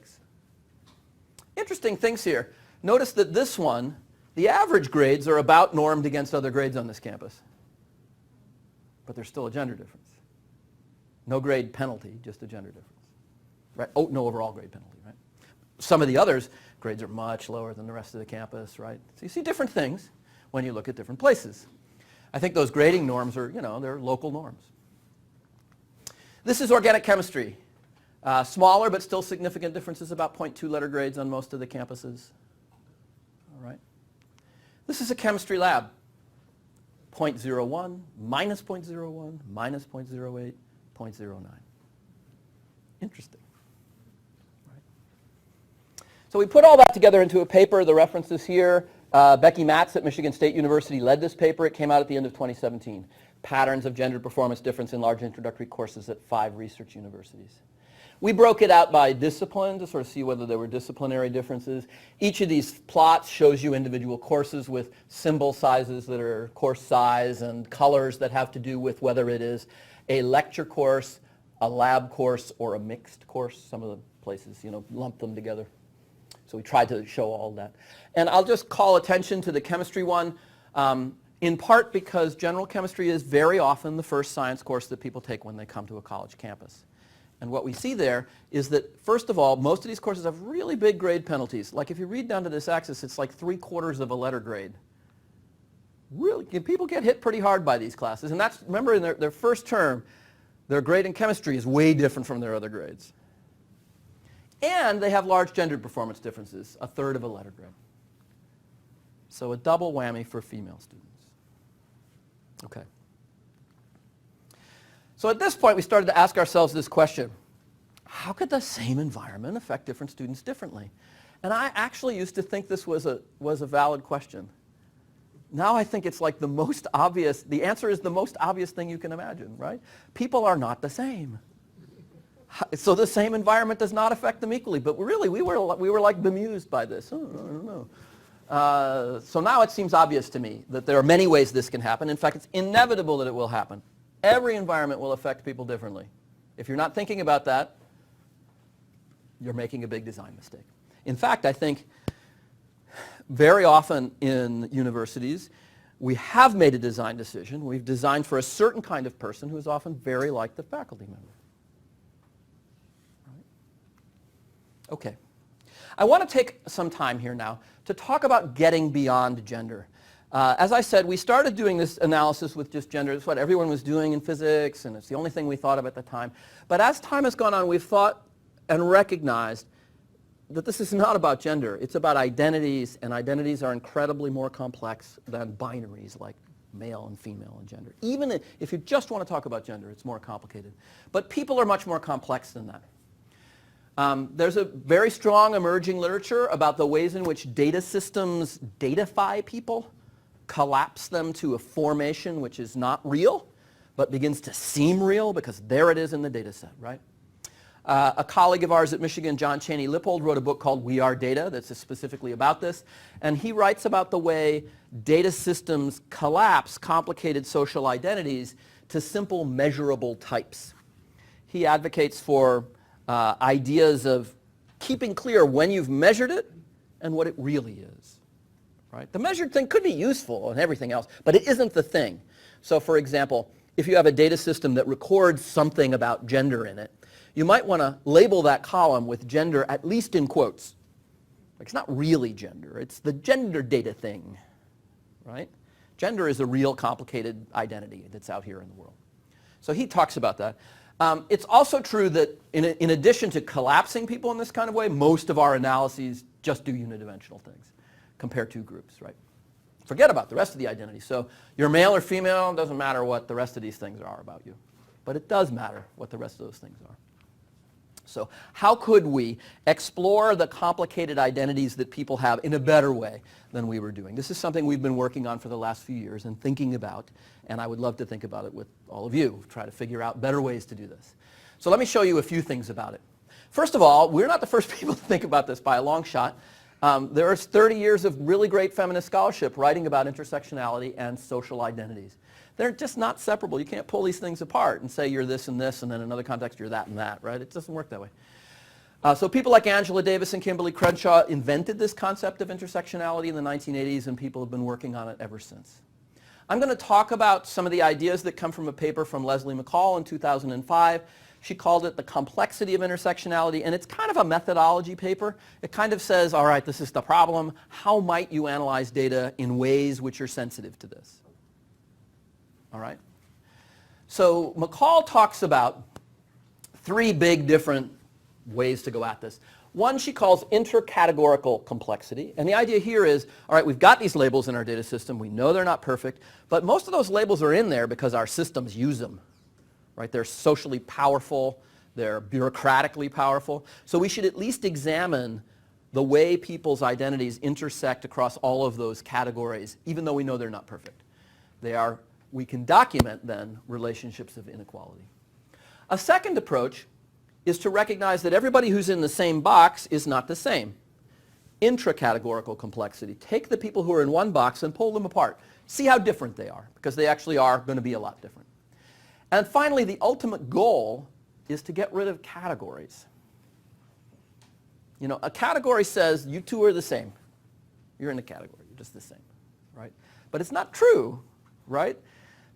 Interesting things here. Notice that this one The average grades are about normed against other grades on this campus. But there's still a gender difference. No grade penalty, just a gender difference. Right? Oh, no overall grade penalty, right? Some of the others, grades are much lower than the rest of the campus, right? So you see different things when you look at different places. I think those grading norms are, they're local norms. This is organic chemistry. Smaller but still significant differences, about 0.2 letter grades on most of the campuses. All right. This is a chemistry lab. 0.01, minus 0.01, minus 0.08, 0.09. Interesting. Right. So we put all that together into a paper. The references here. Becky Matz at Michigan State University led this paper. It came out at the end of 2017. Patterns of gender performance difference in large introductory courses at 5 research universities. We broke it out by discipline to sort of see whether there were disciplinary differences. Each of these plots shows you individual courses with symbol sizes that are course size and colors that have to do with whether it is a lecture course, a lab course, or a mixed course. Some of the places, lump them together. So we tried to show all that. And I'll just call attention to the chemistry one, in part because general chemistry is very often the first science course that people take when they come to a college campus. And what we see there is that, first of all, most of these courses have really big grade penalties. Like if you read down to this axis, it's like 3/4 of a letter grade. Really, people get hit pretty hard by these classes. And that's, remember, in their first term, their grade in chemistry is way different from their other grades. And they have large gender performance differences, 1/3 of a letter grade. So a double whammy for female students. Okay. So at this point, we started to ask ourselves this question. How could the same environment affect different students differently? And I actually used to think this was a valid question. Now I think it's like the most obvious, the answer is the most obvious thing you can imagine, right? People are not the same. So the same environment does not affect them equally. But really, we were like bemused by this. Oh, I don't know. So now it seems obvious to me that there are many ways this can happen. In fact, it's inevitable that it will happen. Every environment will affect people differently. If you're not thinking about that, you're making a big design mistake. In fact, I think very often in universities, we have made a design decision. We've designed for a certain kind of person who is often very like the faculty member. Right? Okay. I want to take some time here now to talk about getting beyond gender. As I said, we started doing this analysis with just gender. It's what everyone was doing in physics, and it's the only thing we thought of at the time. But as time has gone on, we've thought and recognized that this is not about gender. It's about identities, and identities are incredibly more complex than binaries like male and female and gender. Even if you just want to talk about gender, it's more complicated. But people are much more complex than that. There's a very strong emerging literature about the ways in which data systems datafy people, collapse them to a formation which is not real, but begins to seem real because there it is in the data set, right? A colleague of ours at Michigan, John Cheney-Lippold, wrote a book called We Are Data that's specifically about this, and he writes about the way data systems collapse complicated social identities to simple measurable types. He advocates for ideas of keeping clear when you've measured it and what it really is. Right? The measured thing could be useful and everything else, but it isn't the thing. So for example, if you have a data system that records something about gender in it, you might want to label that column with gender at least in quotes. Like it's not really gender, it's the gender data thing. Right? Gender is a real complicated identity that's out here in the world. So he talks about that. It's also true that in addition to collapsing people in this kind of way, most of our analyses just do unidimensional things. Compare two groups, right? Forget about the rest of the identity. So you're male or female, it doesn't matter what the rest of these things are about you. But it does matter what the rest of those things are. So how could we explore the complicated identities that people have in a better way than we were doing? This is something we've been working on for the last few years and thinking about, and I would love to think about it with all of you, try to figure out better ways to do this. So let me show you a few things about it. First of all, we're not the first people to think about this by a long shot. There is 30 years of really great feminist scholarship writing about intersectionality and social identities. They're just not separable. You can't pull these things apart and say you're this, and then in another context you're that and that, right? It doesn't work that way. So people like Angela Davis and Kimberly Crenshaw invented this concept of intersectionality in the 1980s, and people have been working on it ever since. I'm going to talk about some of the ideas that come from a paper from Leslie McCall in 2005. She called it The Complexity of Intersectionality, and it's kind of a methodology paper. It kind of says, all right, this is the problem. How might you analyze data in ways which are sensitive to this? All right? So McCall talks about three big different ways to go at this. One she calls intercategorical complexity, and the idea here is, all right, we've got these labels in our data system. We know they're not perfect, but most of those labels are in there because our systems use them. Right? They're socially powerful, they're bureaucratically powerful. So we should at least examine the way people's identities intersect across all of those categories, even though we know they're not perfect. We can document then relationships of inequality. A second approach is to recognize that everybody who's in the same box is not the same. Intracategorical complexity. Take the people who are in one box and pull them apart. See how different they are, because they actually are going to be a lot different. And finally, the ultimate goal is to get rid of categories. You know, a category says you two are the same. You're in a category. You're just the same, right? But it's not true, right?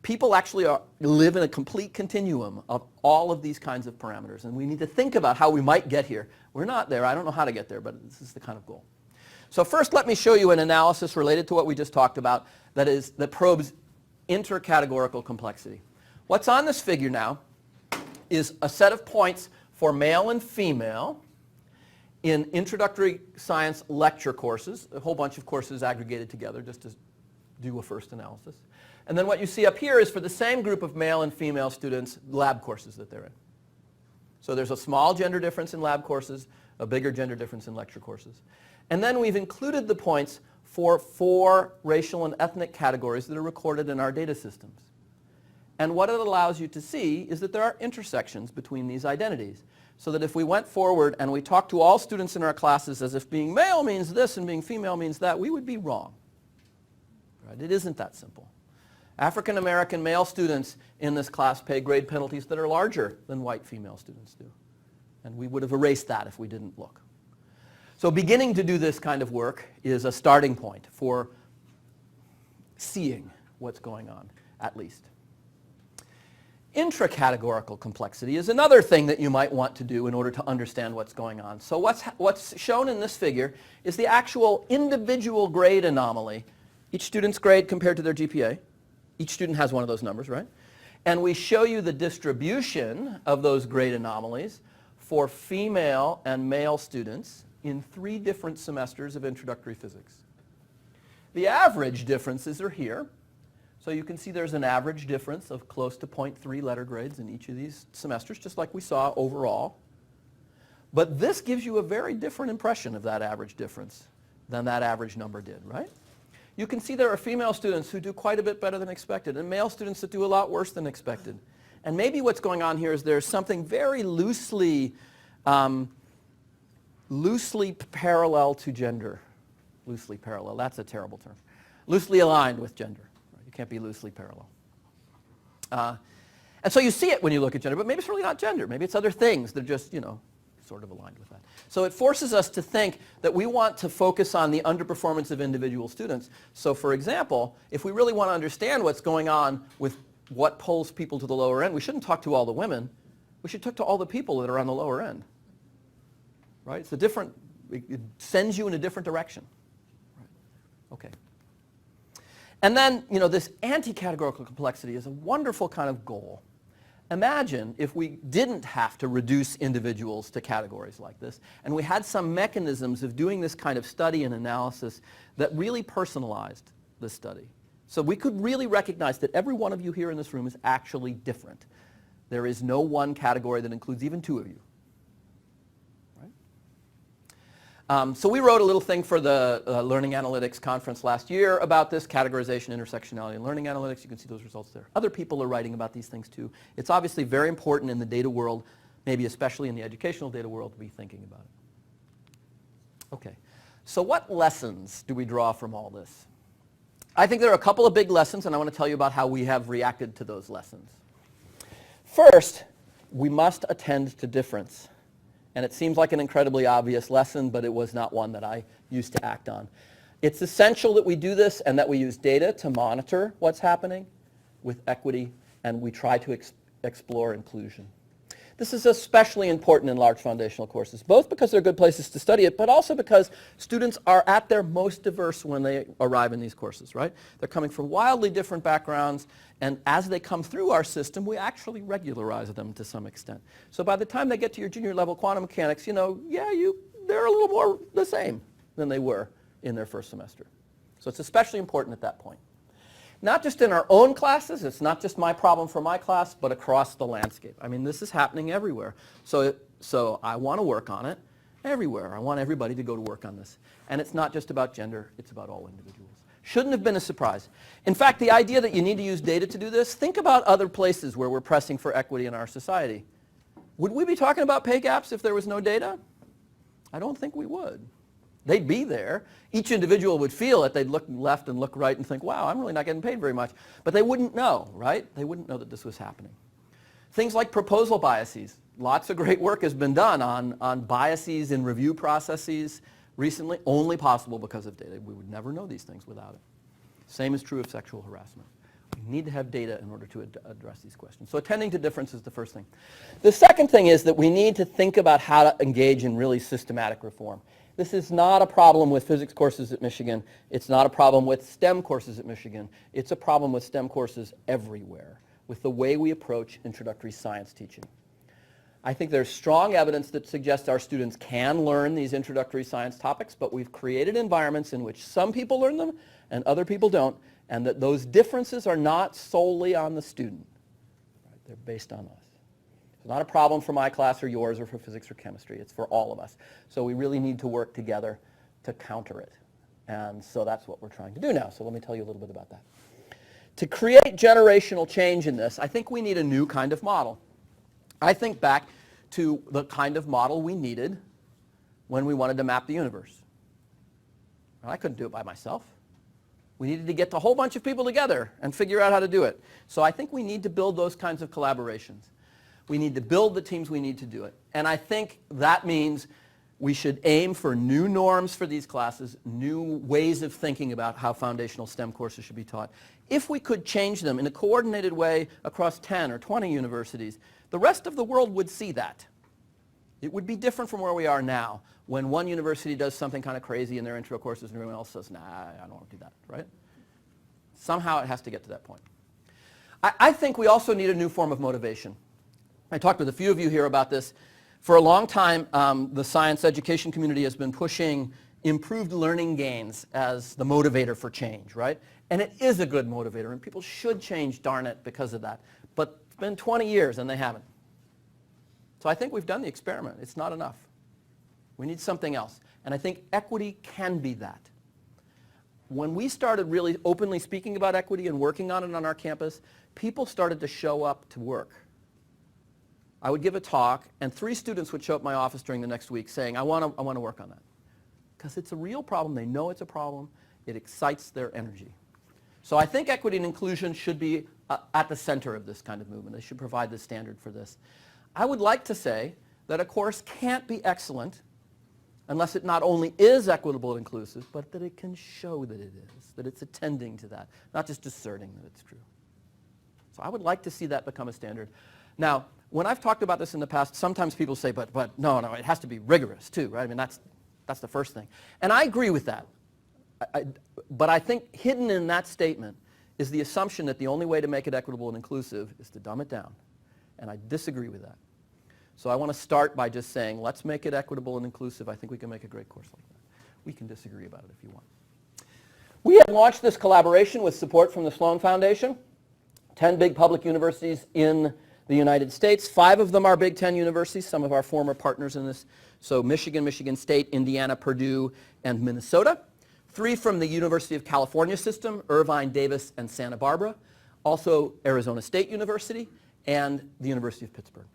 People actually live in a complete continuum of all of these kinds of parameters, and we need to think about how we might get here. We're not there. I don't know how to get there, but this is the kind of goal. So first, let me show you an analysis related to what we just talked about that probes intercategorical complexity. What's on this figure now is a set of points for male and female in introductory science lecture courses, a whole bunch of courses aggregated together just to do a first analysis. And then what you see up here is for the same group of male and female students, lab courses that they're in. So there's a small gender difference in lab courses, a bigger gender difference in lecture courses. And then we've included the points for 4 racial and ethnic categories that are recorded in our data systems. And what it allows you to see is that there are intersections between these identities. So that if we went forward and we talked to all students in our classes as if being male means this and being female means that, we would be wrong. Right? It isn't that simple. African American male students in this class pay grade penalties that are larger than white female students do. And we would have erased that if we didn't look. So beginning to do this kind of work is a starting point for seeing what's going on, at least. Intracategorical complexity is another thing that you might want to do in order to understand what's going on. So what's shown in this figure is the actual individual grade anomaly, each student's grade compared to their GPA. Each student has one of those numbers, right? And we show you the distribution of those grade anomalies for female and male students in 3 different semesters of introductory physics. The average differences are here. So you can see there's an average difference of close to 0.3 letter grades in each of these semesters, just like we saw overall. But this gives you a very different impression of that average difference than that average number did, right? You can see there are female students who do quite a bit better than expected, and male students that do a lot worse than expected. And maybe what's going on here is there's something very loosely parallel to gender. Loosely parallel, that's a terrible term. Loosely aligned with gender. You can't be loosely parallel. And so you see it when you look at gender, but maybe it's really not gender. Maybe it's other things that are just, sort of aligned with that. So it forces us to think that we want to focus on the underperformance of individual students. So for example, if we really want to understand what's going on with what pulls people to the lower end, we shouldn't talk to all the women. We should talk to all the people that are on the lower end. Right? It's it sends you in a different direction. Right. Okay. And then, this anti-categorical complexity is a wonderful kind of goal. Imagine if we didn't have to reduce individuals to categories like this, and we had some mechanisms of doing this kind of study and analysis that really personalized the study. So we could really recognize that every one of you here in this room is actually different. There is no one category that includes even 2 of you. So we wrote a little thing for the Learning Analytics conference last year about this categorization, intersectionality, and learning analytics. You can see those results there. Other people are writing about these things too. It's obviously very important in the data world, maybe especially in the educational data world, to be thinking about it. Okay, so what lessons do we draw from all this? I think there are a couple of big lessons, and I want to tell you about how we have reacted to those lessons. First, we must attend to difference. And it seems like an incredibly obvious lesson, but it was not one that I used to act on. It's essential that we do this and that we use data to monitor what's happening with equity, and we try to explore inclusion. This is especially important in large foundational courses, both because they're good places to study it, but also because students are at their most diverse when they arrive in these courses, right? They're coming from wildly different backgrounds, and as they come through our system, we actually regularize them to some extent. So by the time they get to your junior level quantum mechanics, they're a little more the same than they were in their first semester. So it's especially important at that point. Not just in our own classes, it's not just my problem for my class, but across the landscape. I mean, this is happening everywhere. So I want to work on it everywhere. I want everybody to go to work on this. And it's not just about gender, it's about all individuals. Shouldn't have been a surprise. In fact, the idea that you need to use data to do this, think about other places where we're pressing for equity in our society. Would we be talking about pay gaps if there was no data? I don't think we would. They'd be there. Each individual would feel it. They'd look left and look right and think, wow, I'm really not getting paid very much. But they wouldn't know, right? They wouldn't know that this was happening. Things like proposal biases. Lots of great work has been done on biases in review processes recently, only possible because of data. We would never know these things without it. Same is true of sexual harassment. We need to have data in order to address these questions. So attending to difference is the first thing. The second thing is that we need to think about how to engage in really systematic reform. This is not a problem with physics courses at Michigan. It's not a problem with STEM courses at Michigan. It's a problem with STEM courses everywhere, with the way we approach introductory science teaching. I think there's strong evidence that suggests our students can learn these introductory science topics, but we've created environments in which some people learn them and other people don't, and that those differences are not solely on the student. Right? They're based on us. It's not a problem for my class or yours or for physics or chemistry. It's for all of us. So we really need to work together to counter it. And so that's what we're trying to do now. So let me tell you a little bit about that. To create generational change in this, I think we need a new kind of model. I think back to the kind of model we needed when we wanted to map the universe. I couldn't do it by myself. We needed to get a whole bunch of people together and figure out how to do it. So I think we need to build those kinds of collaborations. We need to build the teams we need to do it. And I think that means we should aim for new norms for these classes, new ways of thinking about how foundational STEM courses should be taught. If we could change them in a coordinated way across 10 or 20 universities, the rest of the world would see that. It would be different from where we are now, when one university does something kind of crazy in their intro courses and everyone else says, nah, I don't want to do that, right? Somehow it has to get to that point. I think we also need a new form of motivation. I talked with a few of you here about this. For a long time, the science education community has been pushing improved learning gains as the motivator for change, right? And it is a good motivator, and people should change, darn it, because of that. But it's been 20 years, and they haven't. So I think we've done the experiment. It's not enough. We need something else. And I think equity can be that. When we started really openly speaking about equity and working on it on our campus, people started to show up to work. I would give a talk, and 3 students would show up at my office during the next week saying, I want to work on that. Because it's a real problem. They know it's a problem. It excites their energy. So I think equity and inclusion should be at the center of this kind of movement. They should provide the standard for this. I would like to say that a course can't be excellent unless it not only is equitable and inclusive, but that it can show that it is, that it's attending to that, not just asserting that it's true. So I would like to see that become a standard. Now, when I've talked about this in the past, sometimes people say, but no, it has to be rigorous too, right? I mean, that's the first thing. And I agree with that. But I think hidden in that statement is the assumption that the only way to make it equitable and inclusive is to dumb it down. And I disagree with that. So I want to start by just saying, let's make it equitable and inclusive. I think we can make a great course like that. We can disagree about it if you want. We have launched this collaboration with support from the Sloan Foundation, 10 big public universities in the United States. 5 of them are Big Ten universities, some of our former partners in this. So Michigan, Michigan State, Indiana, Purdue, and Minnesota. 3 from the University of California system, Irvine, Davis, and Santa Barbara. Also Arizona State University and the University of Pittsburgh.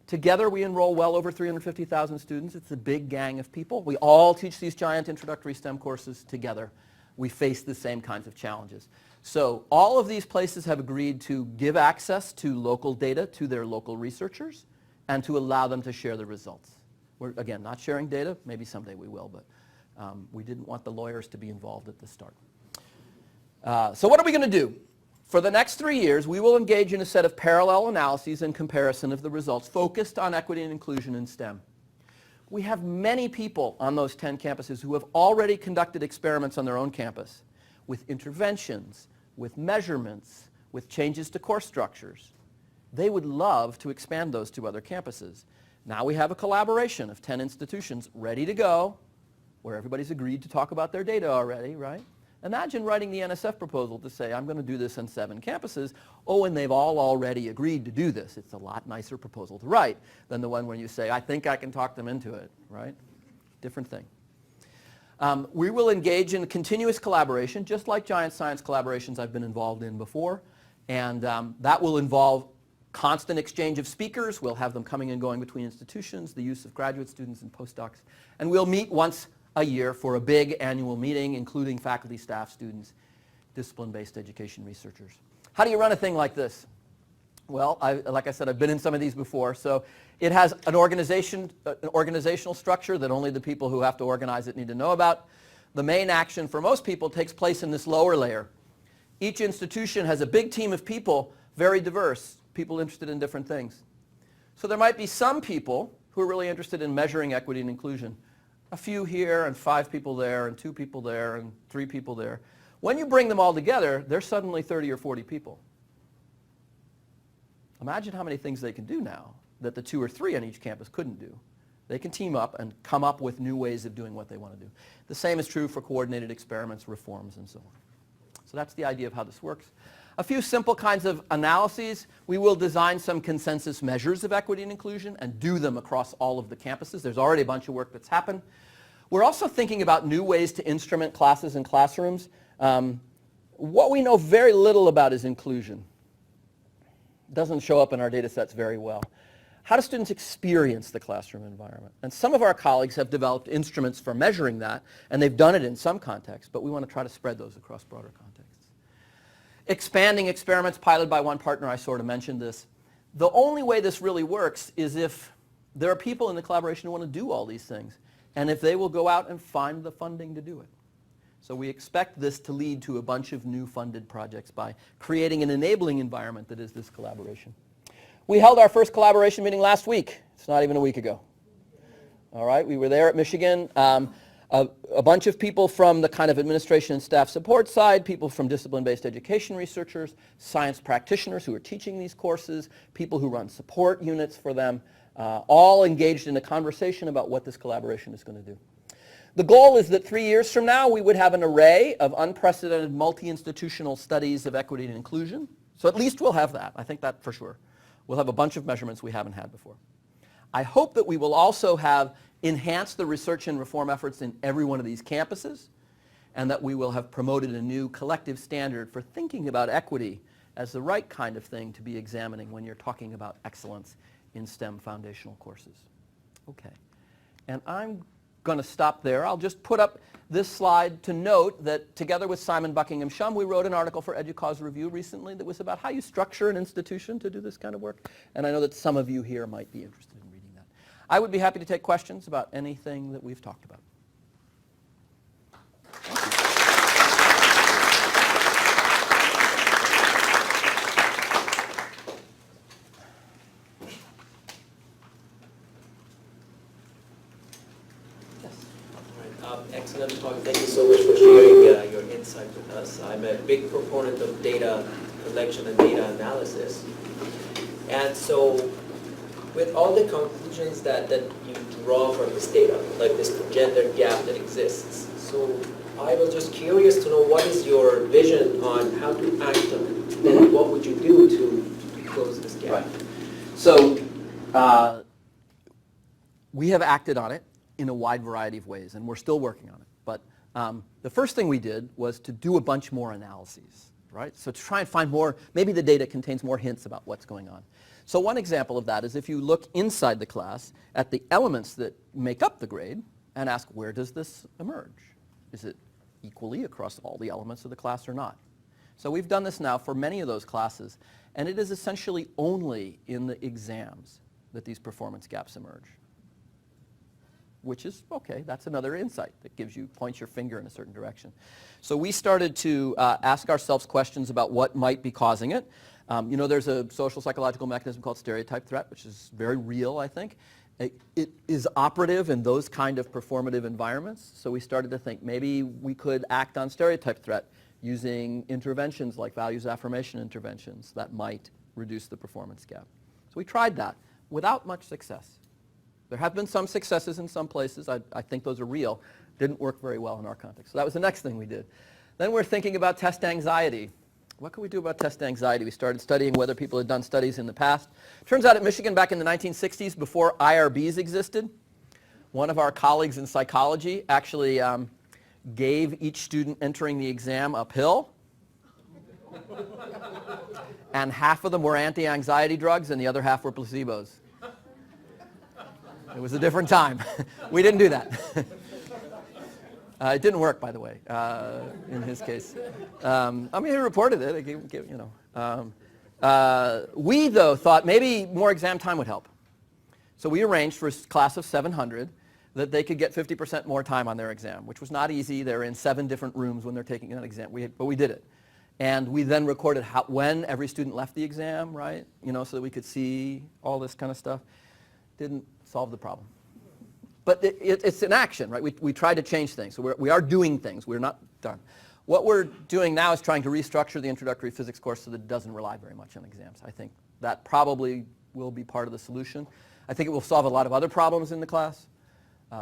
Together we enroll well over 350,000 students. It's a big gang of people. We all teach these giant introductory STEM courses together. We face the same kinds of challenges. So all of these places have agreed to give access to local data to their local researchers and to allow them to share the results. We're, again, not sharing data. Maybe someday we will, but we didn't want the lawyers to be involved at the start. So what are we going to do? For the next 3 years, we will engage in a set of parallel analyses and comparison of the results focused on equity and inclusion in STEM. We have many people on those 10 campuses who have already conducted experiments on their own campus with interventions, with measurements, with changes to course structures. They would love to expand those to other campuses. Now we have a collaboration of 10 institutions ready to go, where everybody's agreed to talk about their data already, right? Imagine writing the NSF proposal to say, I'm going to do this on 7 campuses. Oh, and they've all already agreed to do this. It's a lot nicer proposal to write than the one where you say, I think I can talk them into it, right? Different thing. We will engage in continuous collaboration, just like giant science collaborations I've been involved in before. And that will involve constant exchange of speakers. We'll have them coming and going between institutions, the use of graduate students and postdocs. And we'll meet once a year for a big annual meeting, including faculty, staff, students, discipline-based education researchers. How do you run a thing like this? Well, like I said, I've been in some of these before. So it has an organizational structure that only the people who have to organize it need to know about. The main action for most people takes place in this lower layer. Each institution has a big team of people, very diverse, people interested in different things. So there might be some people who are really interested in measuring equity and inclusion. A few here, and 5 people there, and 2 people there, and 3 people there. When you bring them all together, there's suddenly 30 or 40 people. Imagine how many things they can do now that the 2 or 3 on each campus couldn't do. They can team up and come up with new ways of doing what they want to do. The same is true for coordinated experiments, reforms, and so on. So that's the idea of how this works. A few simple kinds of analyses. We will design some consensus measures of equity and inclusion and do them across all of the campuses. There's already a bunch of work that's happened. We're also thinking about new ways to instrument classes and classrooms. What we know very little about is inclusion. It doesn't show up in our data sets very well. How do students experience the classroom environment? And some of our colleagues have developed instruments for measuring that, and they've done it in some contexts, but we want to try to spread those across broader contexts. Expanding experiments piloted by one partner, I sort of mentioned this. The only way this really works is if there are people in the collaboration who want to do all these things, and if they will go out and find the funding to do it. So we expect this to lead to a bunch of new funded projects by creating an enabling environment that is this collaboration. We held our first collaboration meeting last week. It's not even a week ago. All right, we were there at Michigan. A bunch of people from the kind of administration and staff support side, people from discipline-based education researchers, science practitioners who are teaching these courses, people who run support units for them, all engaged in a conversation about what this collaboration is going to do. The goal is that 3 years from now, we would have an array of unprecedented multi-institutional studies of equity and inclusion. So at least we'll have that. I think that for sure. We'll have a bunch of measurements we haven't had before. I hope that we will also have enhanced the research and reform efforts in every one of these campuses, and that we will have promoted a new collective standard for thinking about equity as the right kind of thing to be examining when you're talking about excellence in STEM foundational courses. Okay. And I'm going to stop there. I'll just put up this slide to note that together with Simon Buckingham-Shum, we wrote an article for EDUCAUSE Review recently that was about how you structure an institution to do this kind of work. And I know that some of you here might be interested in reading that. I would be happy to take questions about anything that we've talked about. Excellent talk. Thank you so much for sharing your insight with us. I'm a big proponent of data collection and data analysis. And so with all the conclusions that you draw from this data, like this gender gap that exists, so I was just curious to know what is your vision on how to act on it, and what would you do to close this gap? Right. So we have acted on it in a wide variety of ways, and we're still working on it. But the first thing we did was to do a bunch more analyses, right? So to try and find more, maybe the data contains more hints about what's going on. So one example of that is if you look inside the class at the elements that make up the grade and ask, where does this emerge? Is it equally across all the elements of the class or not? So we've done this now for many of those classes, and it is essentially only in the exams that these performance gaps emerge. Which is, okay, that's another insight that points your finger in a certain direction. So we started to ask ourselves questions about what might be causing it. There's a social psychological mechanism called stereotype threat, which is very real, I think. It is operative in those kind of performative environments. So we started to think maybe we could act on stereotype threat using interventions like values affirmation interventions that might reduce the performance gap. So we tried that without much success. There have been some successes in some places. I think those are real. Didn't work very well in our context. So that was the next thing we did. Then we're thinking about test anxiety. What can we do about test anxiety? We started studying whether people had done studies in the past. Turns out at Michigan back in the 1960s, before IRBs existed, one of our colleagues in psychology actually gave each student entering the exam a pill. And half of them were anti-anxiety drugs and the other half were placebos. It was a different time. We didn't do that. It didn't work, by the way, in his case. He reported it. We, though, thought maybe more exam time would help. So we arranged for a class of 700 that they could get 50% more time on their exam, which was not easy. They're in 7 different rooms when they're taking an exam, but we did it. And we then recorded when every student left the exam, right? So that we could see all this kind of stuff. Didn't solve the problem. But it's an action, right? We tried to change things. So we are doing things. We're not done. What we're doing now is trying to restructure the introductory physics course so that it doesn't rely very much on exams. I think that probably will be part of the solution. I think it will solve a lot of other problems in the class.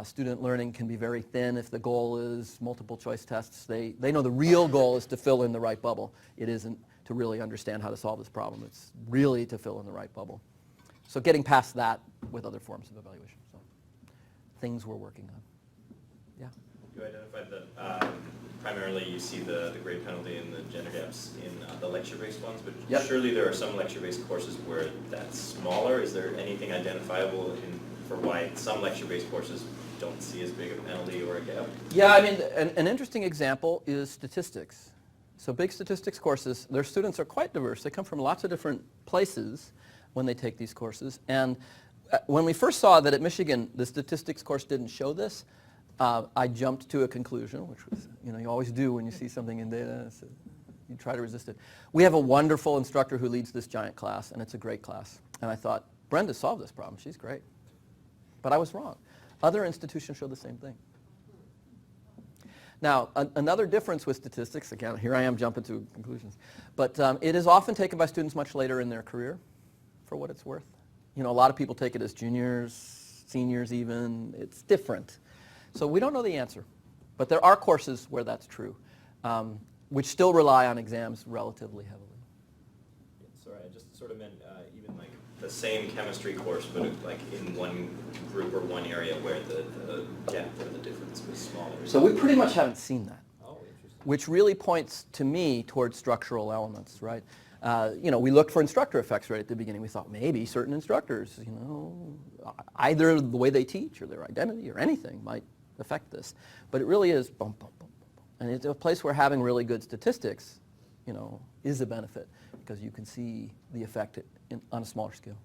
Student learning can be very thin if the goal is multiple choice tests. They know the real goal is to fill in the right bubble. It isn't to really understand how to solve this problem. It's really to fill in the right bubble. So getting past that with other forms of evaluation. So things we're working on. Yeah? You identified that primarily you see the grade penalty and the gender gaps in the lecture-based ones, but yep. Surely there are some lecture-based courses where that's smaller. Is there anything identifiable for why some lecture-based courses don't see as big a penalty or a gap? Yeah, an interesting example is statistics. So big statistics courses, their students are quite diverse. They come from lots of different places when they take these courses. And when we first saw that at Michigan the statistics course didn't show this, I jumped to a conclusion, which was, you always do when you see something in data, so you try to resist it. We have a wonderful instructor who leads this giant class, and it's a great class. And I thought, Brenda solved this problem. She's great. But I was wrong. Other institutions show the same thing. Now, another difference with statistics, again, here I am jumping to conclusions, but it is often taken by students much later in their career, for what it's worth. A lot of people take it as juniors, seniors even. It's different. So we don't know the answer. But there are courses where that's true, which still rely on exams relatively heavily. Sorry, I just sort of meant even like the same chemistry course, but like in one group or one area where the gap or the difference was smaller. So we pretty much haven't seen that. Oh, interesting. Which really points to me towards structural elements, right? We looked for instructor effects right at the beginning. We thought maybe certain instructors, either the way they teach or their identity or anything might affect this. But it really is bump, bump, bump, bump. And it's a place where having really good statistics, is a benefit because you can see the effect on a smaller scale.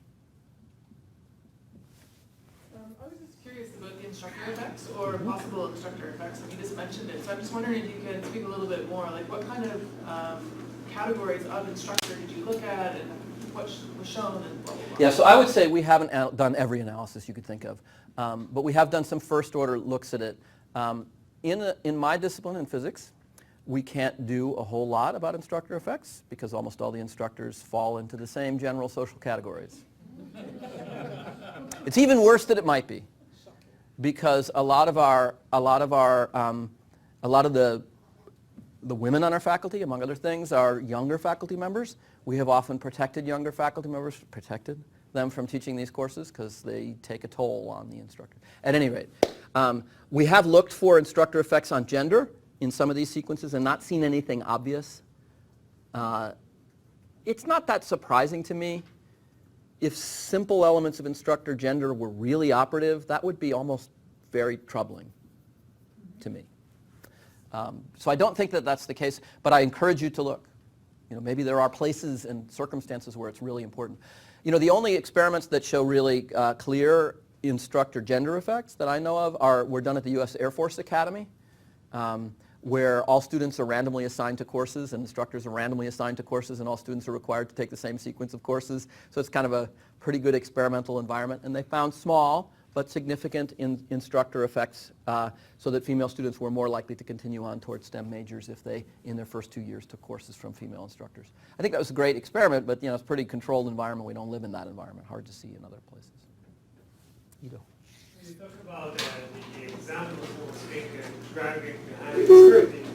I was just curious about the instructor effects or possible instructor effects. You just mentioned it, so I'm just wondering if you could speak a little bit more. Like, what kind of categories of instructor did you look at, and what was shown, and blah, blah, blah? Yeah, so I would say we haven't done every analysis you could think of, but we have done some first-order looks at it. In my discipline in physics, we can't do a whole lot about instructor effects because almost all the instructors fall into the same general social categories. It's even worse than it might be, because a lot of the women on our faculty, among other things, are younger faculty members. We have often protected younger faculty members, protected them from teaching these courses because they take a toll on the instructor. At any rate, we have looked for instructor effects on gender in some of these sequences and not seen anything obvious. It's not that surprising to me. If simple elements of instructor gender were really operative, that would be almost very troubling to me. So I don't think that that's the case, but I encourage you to look. Maybe there are places and circumstances where it's really important. You know, the only experiments that show really clear instructor gender effects that I know of were done at the U.S. Air Force Academy, where all students are randomly assigned to courses and instructors are randomly assigned to courses, and all students are required to take the same sequence of courses. So it's kind of a pretty good experimental environment. And they found small but significant instructor effects so that female students were more likely to continue on towards STEM majors if they, in their first 2 years, took courses from female instructors. I think that was a great experiment, but you know, it's a pretty controlled environment. We don't live in that environment. Hard to see in other places. Ido. You talk about the examples of being driving behind security,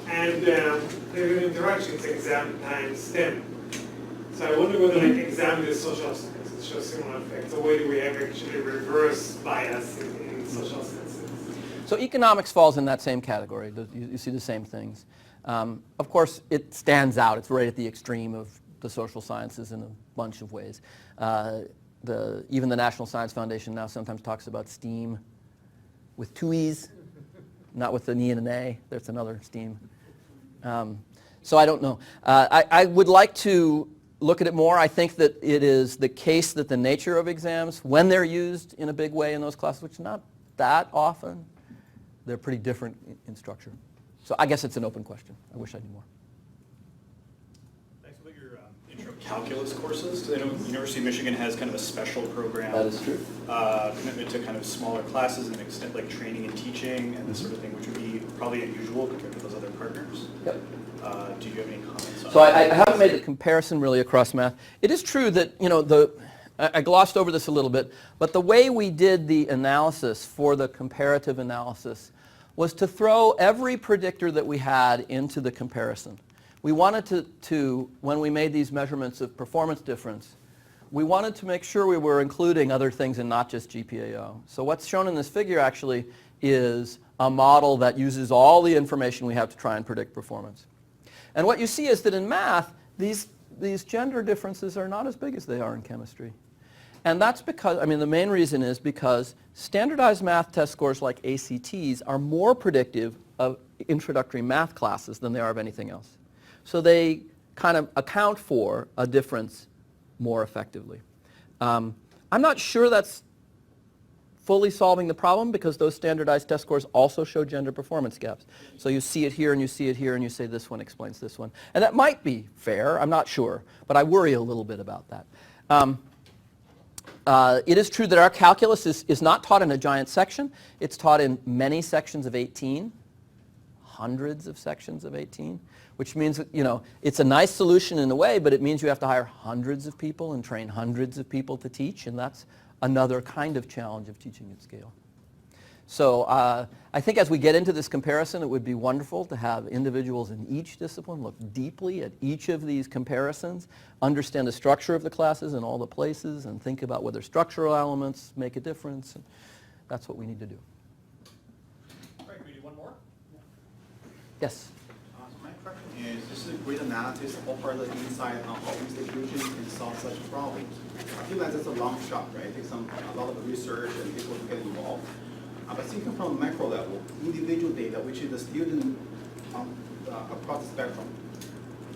and the interactions exam times STEM. So I wonder whether like exam is social sciences show similar effects, or whether we have actually reverse bias in social sciences. So economics falls in that same category. You see the same things. Of course, it stands out. It's right at the extreme of the social sciences in a bunch of ways. Even the National Science Foundation now sometimes talks about STEAM with two E's, not with an E and an A. There's another STEAM. So I don't know. I would like to look at it more. I think that it is the case that the nature of exams, when they're used in a big way in those classes, which is not that often, they're pretty different in structure. So I guess it's an open question. I wish I knew more. Intro calculus courses. I know University of Michigan has kind of a special program. That is true. Commitment to kind of smaller classes and extent like training and teaching and this sort of thing, which would be probably unusual compared to those other partners. Yep. Do you have any comments on So that? I haven't made the comparison really across math. It is true that, you know, I glossed over this a little bit, but the way we did the analysis for the comparative analysis was to throw every predictor that we had into the comparison. We wanted to, when we made these measurements of performance difference, we wanted to make sure we were including other things and not just GPAO. So what's shown in this figure actually is a model that uses all the information we have to try and predict performance. And what you see is that in math, these gender differences are not as big as they are in chemistry. And that's because, I mean, the main reason is because standardized math test scores like ACTs are more predictive of introductory math classes than they are of anything else. So they kind of account for a difference more effectively. I'm not sure that's fully solving the problem because those standardized test scores also show gender performance gaps. So you see it here and you see it here and you say this one explains this one. And that might be fair, I'm not sure, but I worry a little bit about that. It is true that our calculus is not taught in a giant section. It's taught in many sections of 18, hundreds of sections of 18, which means, you know, it's a nice solution in a way, but it means you have to hire hundreds of people and train hundreds of people to teach, and that's another kind of challenge of teaching at scale. So I think as we get into this comparison, it would be wonderful to have individuals in each discipline look deeply at each of these comparisons, understand the structure of the classes in all the places, and think about whether structural elements make a difference. And that's what we need to do. All right, can we do one more? Yes? So my question is, this is a great analysis of offer the insight on how institutions can solve such problems. I feel like that's a long shot, right? It takes a lot of research and people to get involved. But thinking from macro level, individual data, which is the student across the spectrum,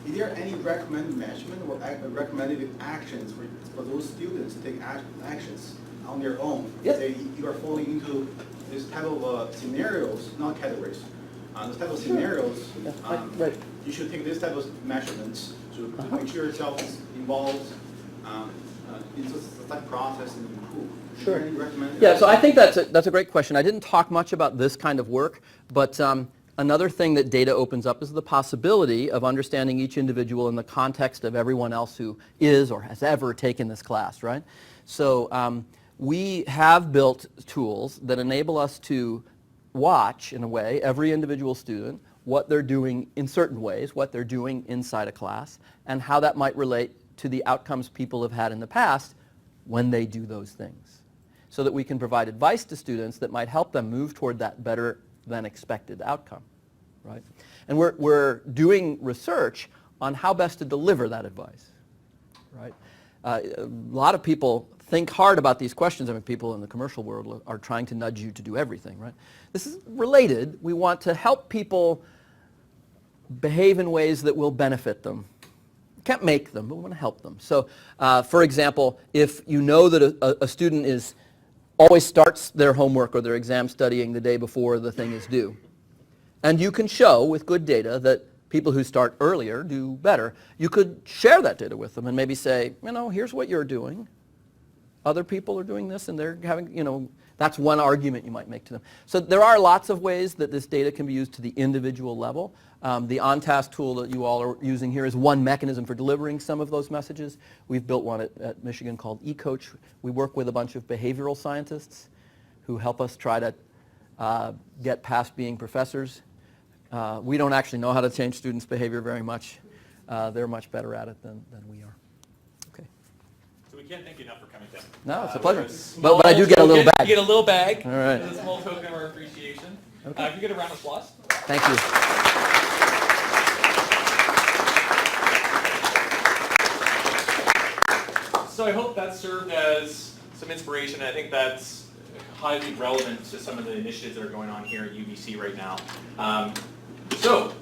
is there any recommended measurement or recommended actions for those students to take actions on their own? Yep. Say you are falling into this type of scenarios, not categories. This type of scenarios, Right. you should take this type of measurements to make sure yourself is involved into such process and improve. Sure. Is there any recommended Yeah, so I think that's a great question. I didn't talk much about this kind of work, but another thing that data opens up is the possibility of understanding each individual in the context of everyone else who is or has ever taken this class, right? So we have built tools that enable us to watch, in a way, every individual student, what they're doing in certain ways, what they're doing inside a class, and how that might relate to the outcomes people have had in the past when they do those things, so that we can provide advice to students that might help them move toward that better than expected outcome, right? And we're doing research on how best to deliver that advice, right? A lot of people think hard about these questions. I mean, people in the commercial world are trying to nudge you to do everything, right? This is related. We want to help people behave in ways that will benefit them. can't make them, but we want to help them. So, for example, if you know that a student always starts their homework or their exam studying the day before the thing is due, and you can show with good data that people who start earlier do better, you could share that data with them and maybe say, here's what you're doing. Other people are doing this and they're having, that's one argument you might make to them. So there are lots of ways that this data can be used to the individual level. The OnTask tool that you all are using here is one mechanism for delivering some of those messages. We've built one at Michigan called eCoach. We work with a bunch of behavioral scientists who help us try to get past being professors. We don't actually know how to change students' behavior very much. They're much better at it than we are. Okay. So we can't thank you enough for coming down. No, it's a pleasure. But I do get a little bag. You get a little bag. All right. As a small token of our appreciation. Okay. If you get a round of applause. Thank you. So I hope that served as some inspiration. I think that's highly relevant to some of the initiatives that are going on here at UBC right now. So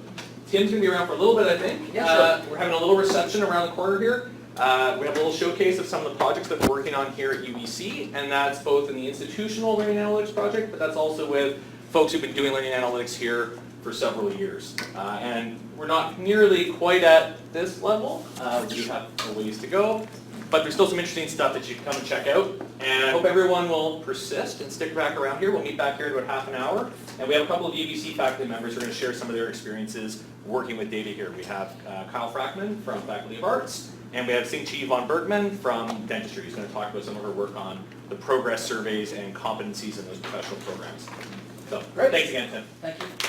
Tim's going to be around for a little bit, I think. Yeah, sure. We're having a little reception around the corner here. We have a little showcase of some of the projects that we're working on here at UBC, and that's both in the institutional learning analytics project, but that's also with folks who've been doing learning analytics here for several years. And we're not nearly quite at this level. We have a ways to go, but there's still some interesting stuff that you can come and check out. And I hope everyone will persist and stick back around here. We'll meet back here in about half an hour. And we have a couple of UBC faculty members who are going to share some of their experiences working with data here. We have Kyle Frackman from Faculty of Arts, and we have Sing-Chi von Bergman from Dentistry, who's going to talk about some of her work on the progress surveys and competencies in those professional programs. So, Great. Thanks again, Tim. Thank you.